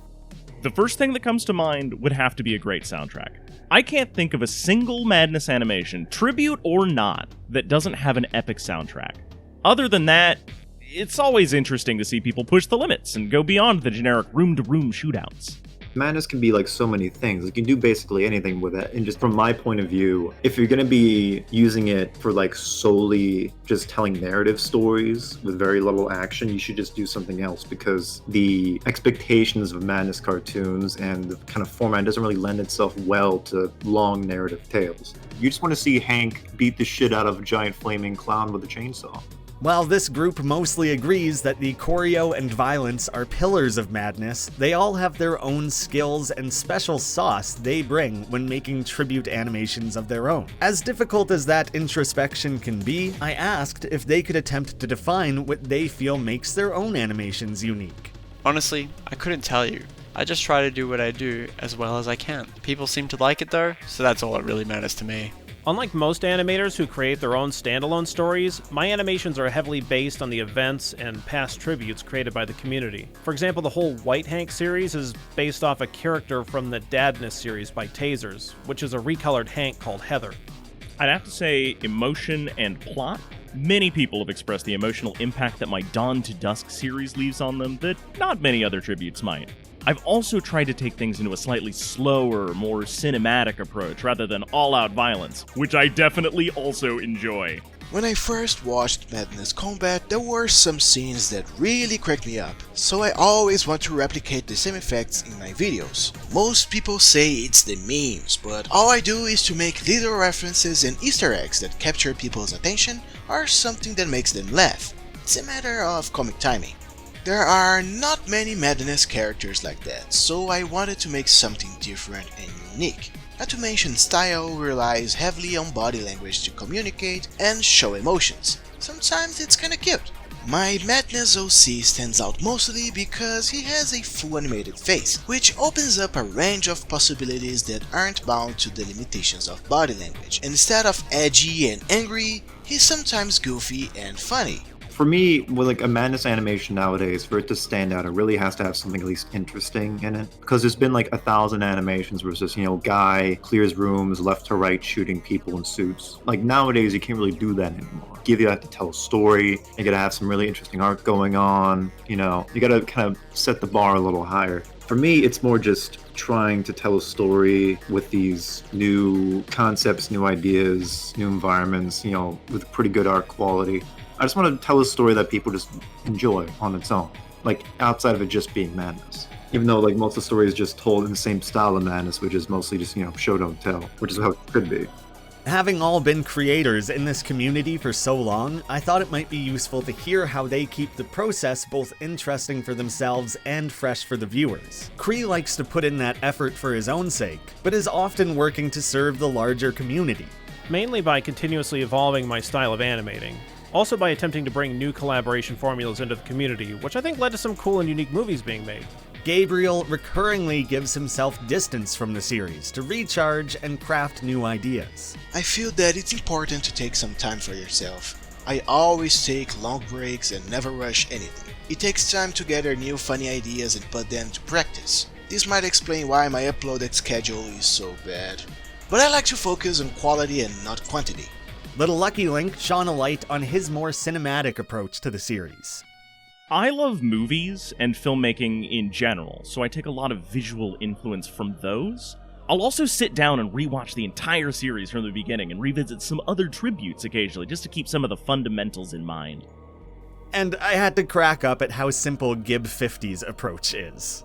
The first thing that comes to mind would have to be a great soundtrack. I can't think of a single madness animation, tribute or not, that doesn't have an epic soundtrack. Other than that, it's always interesting to see people push the limits and go beyond the generic room-to-room shootouts. Madness can be like so many things. You can do basically anything with it. And just from my point of view, if you're going to be using it for like solely just telling narrative stories with very little action, you should just do something else, because the expectations of madness cartoons and the kind of format doesn't really lend itself well to long narrative tales. You just want to see Hank beat the shit out of a giant flaming clown with a chainsaw. While this group mostly agrees that the choreo and violence are pillars of madness, they all have their own skills and special sauce they bring when making tribute animations of their own. As difficult as that introspection can be, I asked if they could attempt to define what they feel makes their own animations unique. Honestly, I couldn't tell you. I just try to do what I do as well as I can. People seem to like it though, so that's all that really matters to me. Unlike most animators who create their own standalone stories, my animations are heavily based on the events and past tributes created by the community. For example, the whole White Hank series is based off a character from the Dadness series by Tasers, which is a recolored Hank called Heather. I'd have to say emotion and plot. Many people have expressed the emotional impact that my Dawn to Dusk series leaves on them that not many other tributes might. I've also tried to take things into a slightly slower, more cinematic approach rather than all-out violence, which I definitely also enjoy. When I first watched Madness Combat, there were some scenes that really cracked me up, so I always want to replicate the same effects in my videos. Most people say it's the memes, but all I do is to make little references and Easter eggs that capture people's attention or something that makes them laugh. It's a matter of comic timing. There are not many Madness characters like that, so I wanted to make something different and unique. Not to mention style relies heavily on body language to communicate and show emotions. Sometimes it's kinda cute. My Madness OC stands out mostly because he has a full animated face, which opens up a range of possibilities that aren't bound to the limitations of body language. Instead of edgy and angry, he's sometimes goofy and funny. For me, with like a Madness animation nowadays, for it to stand out, it really has to have something at least interesting in it. Because there's been like 1,000 animations where it's just, guy clears rooms left to right shooting people in suits. Like nowadays, you can't really do that anymore. You have to tell a story, you gotta have some really interesting art going on, you gotta kind of set the bar a little higher. For me, it's more just trying to tell a story with these new concepts, new ideas, new environments, with pretty good art quality. I just want to tell a story that people just enjoy on its own, like outside of it just being Madness. Even though like most of the story is just told in the same style of Madness, which is mostly just, show don't tell, which is how it could be. Having all been creators in this community for so long, I thought it might be useful to hear how they keep the process both interesting for themselves and fresh for the viewers. Kree likes to put in that effort for his own sake, but is often working to serve the larger community. Mainly by continuously evolving my style of animating. Also by attempting to bring new collaboration formulas into the community, which I think led to some cool and unique movies being made. Gabriel recurringly gives himself distance from the series to recharge and craft new ideas. I feel that it's important to take some time for yourself. I always take long breaks and never rush anything. It takes time to gather new funny ideas and put them to practice. This might explain why my uploaded schedule is so bad. But I like to focus on quality and not quantity. Little Lucky Link shone a light on his more cinematic approach to the series. I love movies and filmmaking in general, so I take a lot of visual influence from those. I'll also sit down and rewatch the entire series from the beginning and revisit some other tributes occasionally, just to keep some of the fundamentals in mind. And I had to crack up at how simple Gib 50's approach is.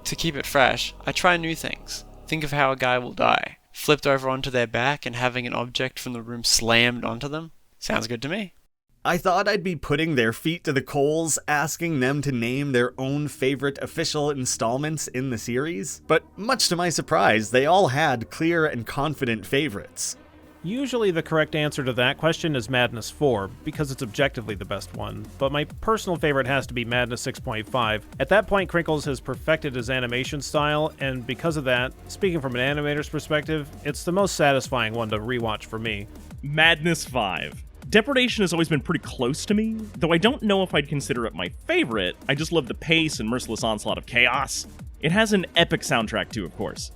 To keep it fresh, I try new things. Think of how a guy will die. Flipped over onto their back and having an object from the room slammed onto them? Sounds good to me. I thought I'd be putting their feet to the coals, asking them to name their own favorite official installments in the series, but much to my surprise, they all had clear and confident favorites. Usually the correct answer to that question is Madness 4, because it's objectively the best one, but my personal favorite has to be Madness 6.5. At that point, Krinkels has perfected his animation style, and because of that, speaking from an animator's perspective, it's the most satisfying one to rewatch for me. Madness 5. Depredation has always been pretty close to me, though I don't know if I'd consider it my favorite. I just love the pace and merciless onslaught of chaos. It has an epic soundtrack too, of course.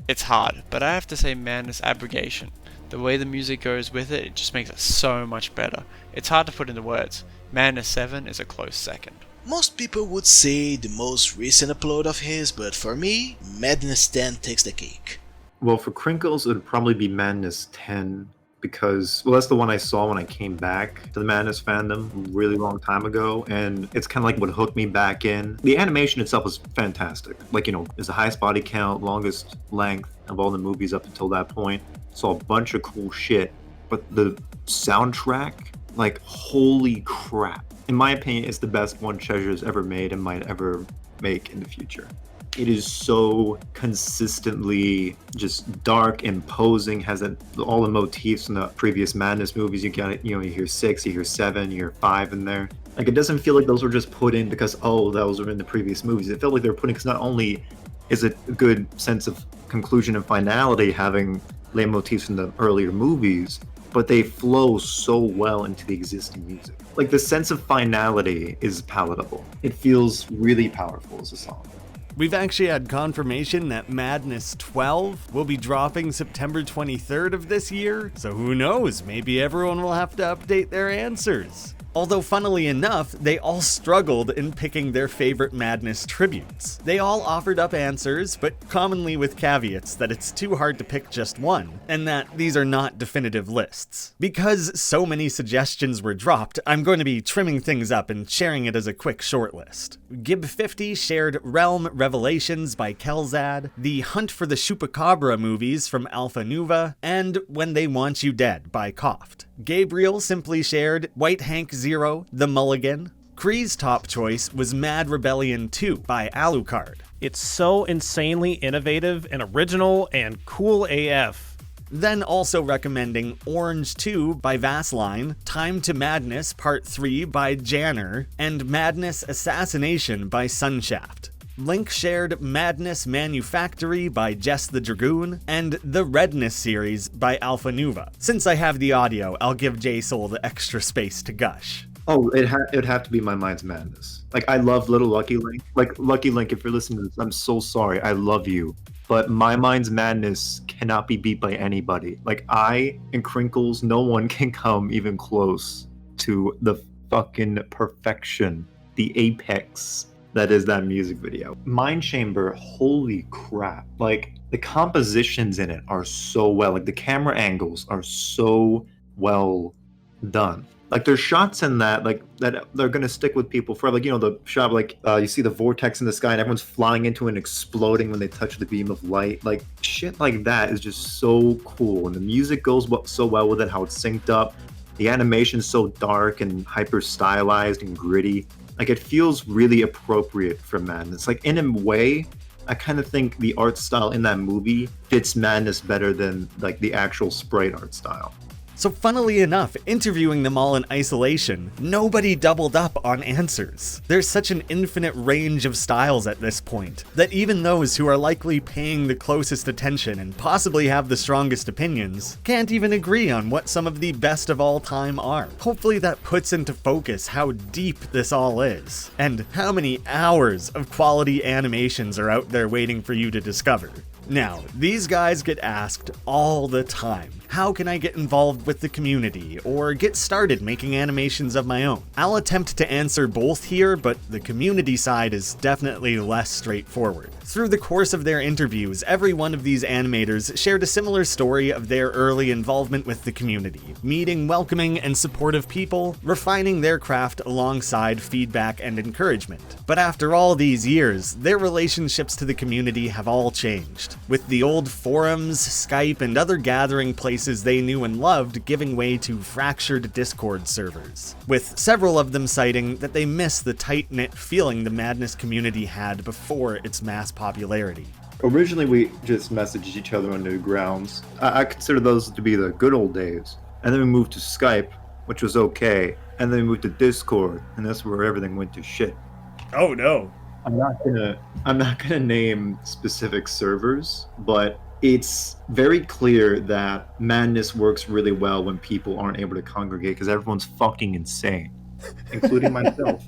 It's hard, but I have to say Madness Abrogation. The way the music goes with it, it just makes it so much better. It's hard to put into words. Madness 7 is a close second. Most people would say the most recent upload of his, but for me, Madness 10 takes the cake. Well, for Krinkels, it would probably be Madness 10, because, that's the one I saw when I came back to the Madness fandom a really long time ago, and it's kind of like what hooked me back in. The animation itself was fantastic. Like, it's the highest body count, longest length of all the movies up until that point. Saw a bunch of cool shit, but the soundtrack, like, holy crap. In my opinion, it's the best one Treasure's ever made and might ever make in the future. It is so consistently just dark, imposing, has all the motifs from the previous Madness movies. You got it, you hear 6, you hear 7, you hear 5 in there. Like, it doesn't feel like those were just put in because, those were in the previous movies. It felt like they were putting, because not only is it a good sense of conclusion and finality having leitmotifs from the earlier movies, but they flow so well into the existing music. Like, the sense of finality is palatable. It feels really powerful as a song. We've actually had confirmation that Madness 12 will be dropping September 23rd of this year, so who knows, maybe everyone will have to update their answers. Although funnily enough, they all struggled in picking their favorite Madness tributes. They all offered up answers, but commonly with caveats that it's too hard to pick just one, and that these are not definitive lists. Because so many suggestions were dropped, I'm going to be trimming things up and sharing it as a quick shortlist. Gib50 shared Realm Revelations by Kelzad, The Hunt for the Chupacabra movies from Alpha Nuva, and When They Want You Dead by Koft. Gabriel simply shared White Hank Zero, The Mulligan. Kree's top choice was Mad Rebellion 2 by Alucard. It's so insanely innovative and original and cool AF. Then also recommending Orange 2 by Vaseline, Time to Madness Part 3 by Janner, and Madness Assassination by Sunshaft. Link shared Madness Manufactory by Jess the Dragoon, and The Redness series by Alpha Nuva. Since I have the audio, I'll give J-Soul the extra space to gush. Oh, it'd have to be My Mind's Madness. Like, I love Little Lucky Link. Like, Lucky Link, if you're listening to this, I'm so sorry. I love you. But My Mind's Madness cannot be beat by anybody. Like, I and Krinkels, no one can come even close to the fucking perfection, the apex that is that music video. Mind Chamber, holy crap. Like, the compositions in it are so well. Like, the camera angles are so well done. Like, there's shots in that, like, that they're gonna stick with people forever. Like, you know, the shot, like, you see the vortex in the sky and everyone's flying into it and exploding when they touch the beam of light. Like, shit like that is just so cool. And the music goes so well with it, how it's synced up. The animation's so dark and hyper stylized and gritty. Like, it feels really appropriate for Madness. Like, in a way, I kind of think the art style in that movie fits Madness better than, like, the actual sprite art style. So funnily enough, interviewing them all in isolation, nobody doubled up on answers. There's such an infinite range of styles at this point, that even those who are likely paying the closest attention and possibly have the strongest opinions, can't even agree on what some of the best of all time are. Hopefully that puts into focus how deep this all is, and how many hours of quality animations are out there waiting for you to discover. Now, these guys get asked all the time, how can I get involved with the community, or get started making animations of my own? I'll attempt to answer both here, but the community side is definitely less straightforward. Through the course of their interviews, every one of these animators shared a similar story of their early involvement with the community, meeting welcoming and supportive people, refining their craft alongside feedback and encouragement. But after all these years, their relationships to the community have all changed, with the old forums, Skype, and other gathering places they knew and loved giving way to fractured Discord servers, with several of them citing that they miss the tight-knit feeling the Madness community had before its mass popularity. Originally, we just messaged each other on Newgrounds. I consider those to be the good old days. And then we moved to Skype, which was okay. And then we moved to Discord, and that's where everything went to shit. Oh no. I'm not gonna name specific servers, but it's very clear that Madness works really well when people aren't able to congregate because everyone's fucking insane, including myself.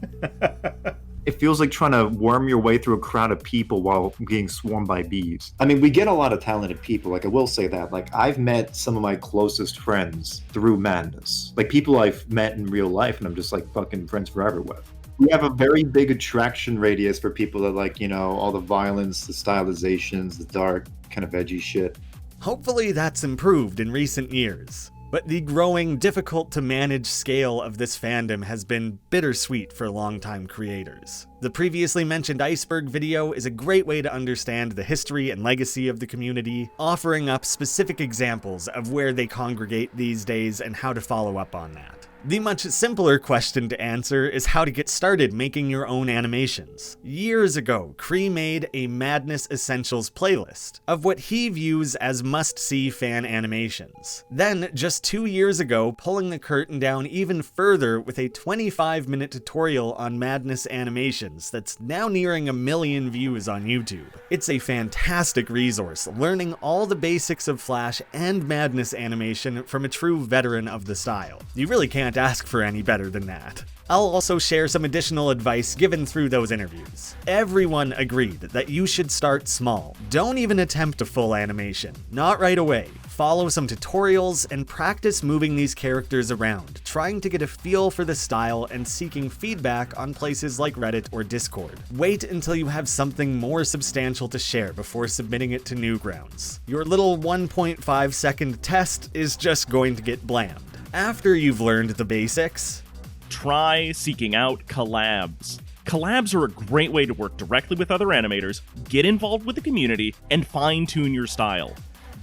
It feels like trying to worm your way through a crowd of people while being swarmed by bees. I mean, we get a lot of talented people, like I will say that. Like, I've met some of my closest friends through Madness. Like, people I've met in real life and I'm just like fucking friends forever with. We have a very big attraction radius for people that like, you know, all the violence, the stylizations, the dark, kind of edgy shit. Hopefully that's improved in recent years. But the growing, difficult-to-manage scale of this fandom has been bittersweet for longtime creators. The previously mentioned Iceberg video is a great way to understand the history and legacy of the community, offering up specific examples of where they congregate these days and how to follow up on that. The much simpler question to answer is how to get started making your own animations. Years ago, Kree made a Madness Essentials playlist of what he views as must-see fan animations. Then, just 2 years ago, pulling the curtain down even further with a 25-minute tutorial on Madness animations that's now nearing 1 million views on YouTube. It's a fantastic resource, learning all the basics of Flash and Madness animation from a true veteran of the style. You really can't ask for any better than that. I'll also share some additional advice given through those interviews. Everyone agreed that you should start small. Don't even attempt a full animation. Not right away. Follow some tutorials and practice moving these characters around, trying to get a feel for the style and seeking feedback on places like Reddit or Discord. Wait until you have something more substantial to share before submitting it to Newgrounds. Your little 1.5 second test is just going to get bland. After you've learned the basics, try seeking out collabs. Collabs are a great way to work directly with other animators, get involved with the community, and fine-tune your style.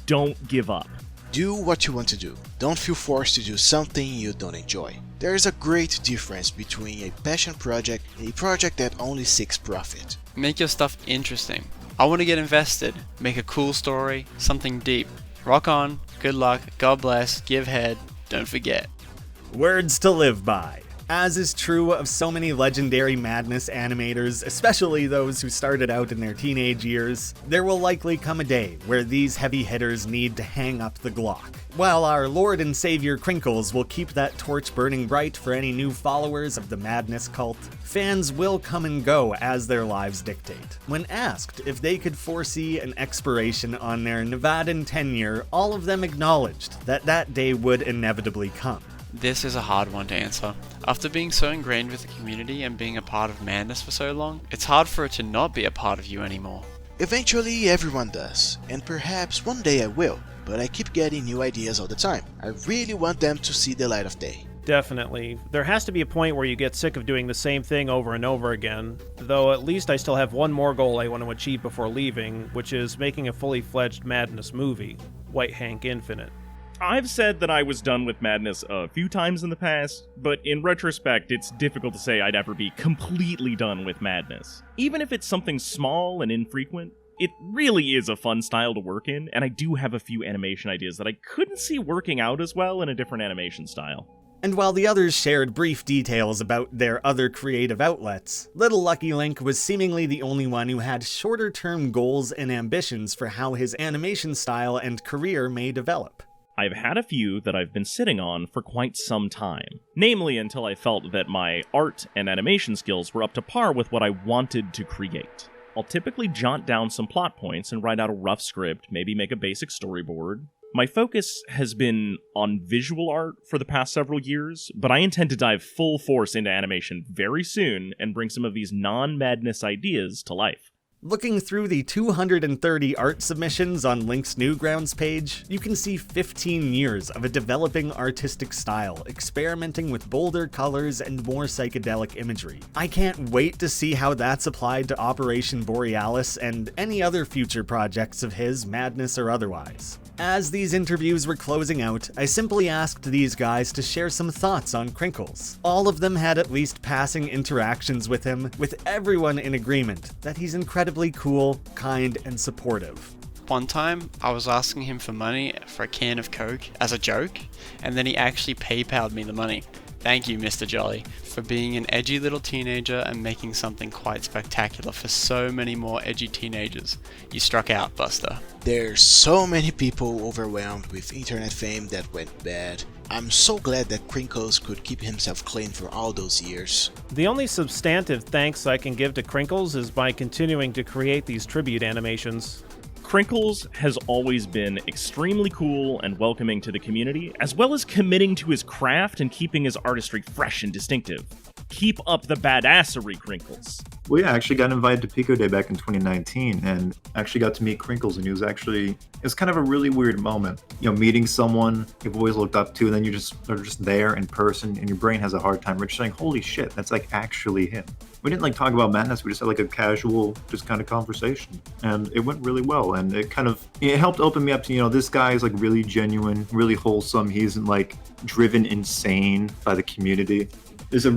Don't give up. Do what you want to do. Don't feel forced to do something you don't enjoy. There is a great difference between a passion project and a project that only seeks profit. Make your stuff interesting. I want to get invested. Make a cool story, something deep. Rock on, good luck, God bless, give head, don't forget. Words to live by. As is true of so many legendary Madness animators, especially those who started out in their teenage years, there will likely come a day where these heavy hitters need to hang up the Glock. While our Lord and Savior Krinkels will keep that torch burning bright for any new followers of the Madness cult, fans will come and go as their lives dictate. When asked if they could foresee an expiration on their Nevadan tenure, all of them acknowledged that that day would inevitably come. This is a hard one to answer. After being so ingrained with the community and being a part of Madness for so long, it's hard for it to not be a part of you anymore. Eventually everyone does, and perhaps one day I will, but I keep getting new ideas all the time. I really want them to see the light of day. Definitely. There has to be a point where you get sick of doing the same thing over and over again, though at least I still have one more goal I want to achieve before leaving, which is making a fully fledged Madness movie, White Hank Infinite. I've said that I was done with Madness a few times in the past, but in retrospect, it's difficult to say I'd ever be completely done with Madness. Even if it's something small and infrequent, it really is a fun style to work in, and I do have a few animation ideas that I couldn't see working out as well in a different animation style. And while the others shared brief details about their other creative outlets, Little Lucky Link was seemingly the only one who had shorter-term goals and ambitions for how his animation style and career may develop. I've had a few that I've been sitting on for quite some time, namely until I felt that my art and animation skills were up to par with what I wanted to create. I'll typically jot down some plot points and write out a rough script, maybe make a basic storyboard. My focus has been on visual art for the past several years, but I intend to dive full force into animation very soon and bring some of these non-Madness ideas to life. Looking through the 230 art submissions on Link's Newgrounds page, you can see 15 years of a developing artistic style, experimenting with bolder colors and more psychedelic imagery. I can't wait to see how that's applied to Operation Borealis and any other future projects of his, Madness or otherwise. As these interviews were closing out, I simply asked these guys to share some thoughts on Krinkels. All of them had at least passing interactions with him, with everyone in agreement that he's incredibly cool, kind, and supportive. One time, I was asking him for money for a can of Coke as a joke, and then he actually PayPal'd me the money. Thank you, Mr. Jolly, for being an edgy little teenager and making something quite spectacular for so many more edgy teenagers. You struck out, Buster. There's so many people overwhelmed with internet fame that went bad. I'm so glad that Krinkels could keep himself clean for all those years. The only substantive thanks I can give to Krinkels is by continuing to create these tribute animations. Krinkels has always been extremely cool and welcoming to the community, as well as committing to his craft and keeping his artistry fresh and distinctive. Keep up the badassery, Krinkels. Well, yeah, I actually got invited to Pico Day back in 2019 and actually got to meet Krinkels, and it's kind of a really weird moment. You know, meeting someone you've always looked up to, and then they're just there in person, and your brain has a hard time registering, holy shit, that's like actually him. We didn't like talk about Madness, we just had like a casual, just kind of conversation, and it went really well, and it helped open me up to, this guy is like really genuine, really wholesome, he isn't like driven insane by the community. There's a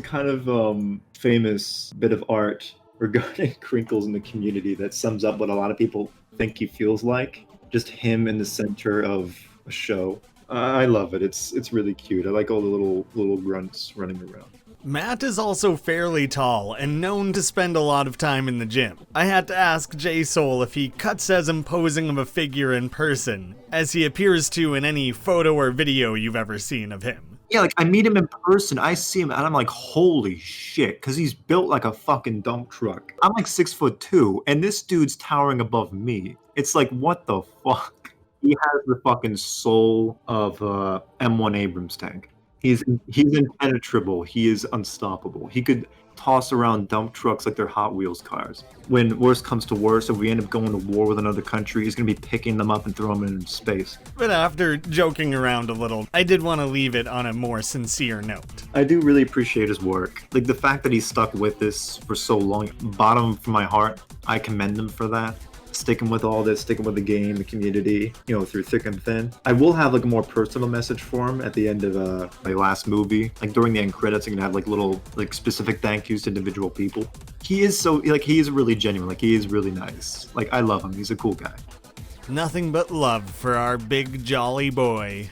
kind of famous bit of art regarding Krinkels in the community that sums up what a lot of people think he feels like. Just him in the center of a show. I love it. It's really cute. I like all the little grunts running around. Matt is also fairly tall and known to spend a lot of time in the gym. I had to ask J-Soul if he cuts as imposing of a figure in person as he appears to in any photo or video you've ever seen of him. Yeah, like I meet him in person, I see him, and I'm like, holy shit, because he's built like a fucking dump truck. I'm like 6'2", and this dude's towering above me. It's like, what the fuck? He has the fucking soul of M1 Abrams tank. He's impenetrable. He is unstoppable. He could toss around dump trucks like they're Hot Wheels cars. When worst comes to worst, if we end up going to war with another country, he's going to be picking them up and throwing them into space. But after joking around a little, I did want to leave it on a more sincere note. I do really appreciate his work. Like the fact that he's stuck with this for so long, bottom of my heart, I commend him for that. Sticking with all this, sticking with the game, the community, through thick and thin. I will have like a more personal message for him at the end of my last movie. Like during the end credits, I'm gonna have like little like specific thank yous to individual people. He is he is really genuine. Like he is really nice. Like I love him. He's a cool guy. Nothing but love for our big jolly boy.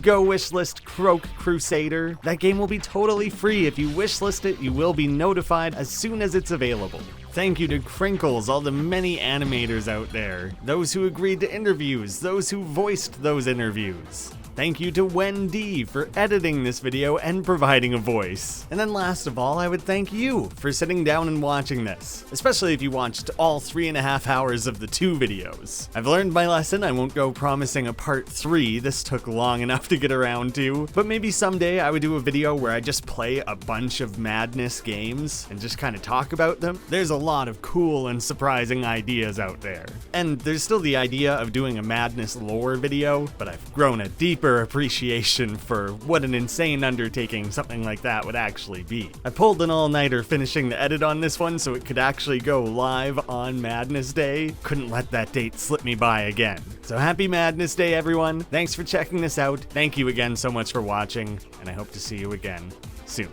Go wishlist Croak Crusader. That game will be totally free. If you wishlist it, you will be notified as soon as it's available. Thank you to Krinkels, all the many animators out there, those who agreed to interviews, those who voiced those interviews. Thank you to Wendy for editing this video and providing a voice. And then last of all, I would thank you for sitting down and watching this, especially if you watched all 3.5 hours of the 2 videos. I've learned my lesson. I won't go promising a part 3. This took long enough to get around to, but maybe someday I would do a video where I just play a bunch of Madness games and just kind of talk about them. There's a lot of cool and surprising ideas out there. And there's still the idea of doing a Madness lore video, but I've grown a deeper appreciation for what an insane undertaking something like that would actually be. I pulled an all-nighter finishing the edit on this one so it could actually go live on Madness Day. Couldn't let that date slip me by again. So happy Madness Day, everyone. Thanks for checking this out. Thank you again so much for watching, and I hope to see you again soon.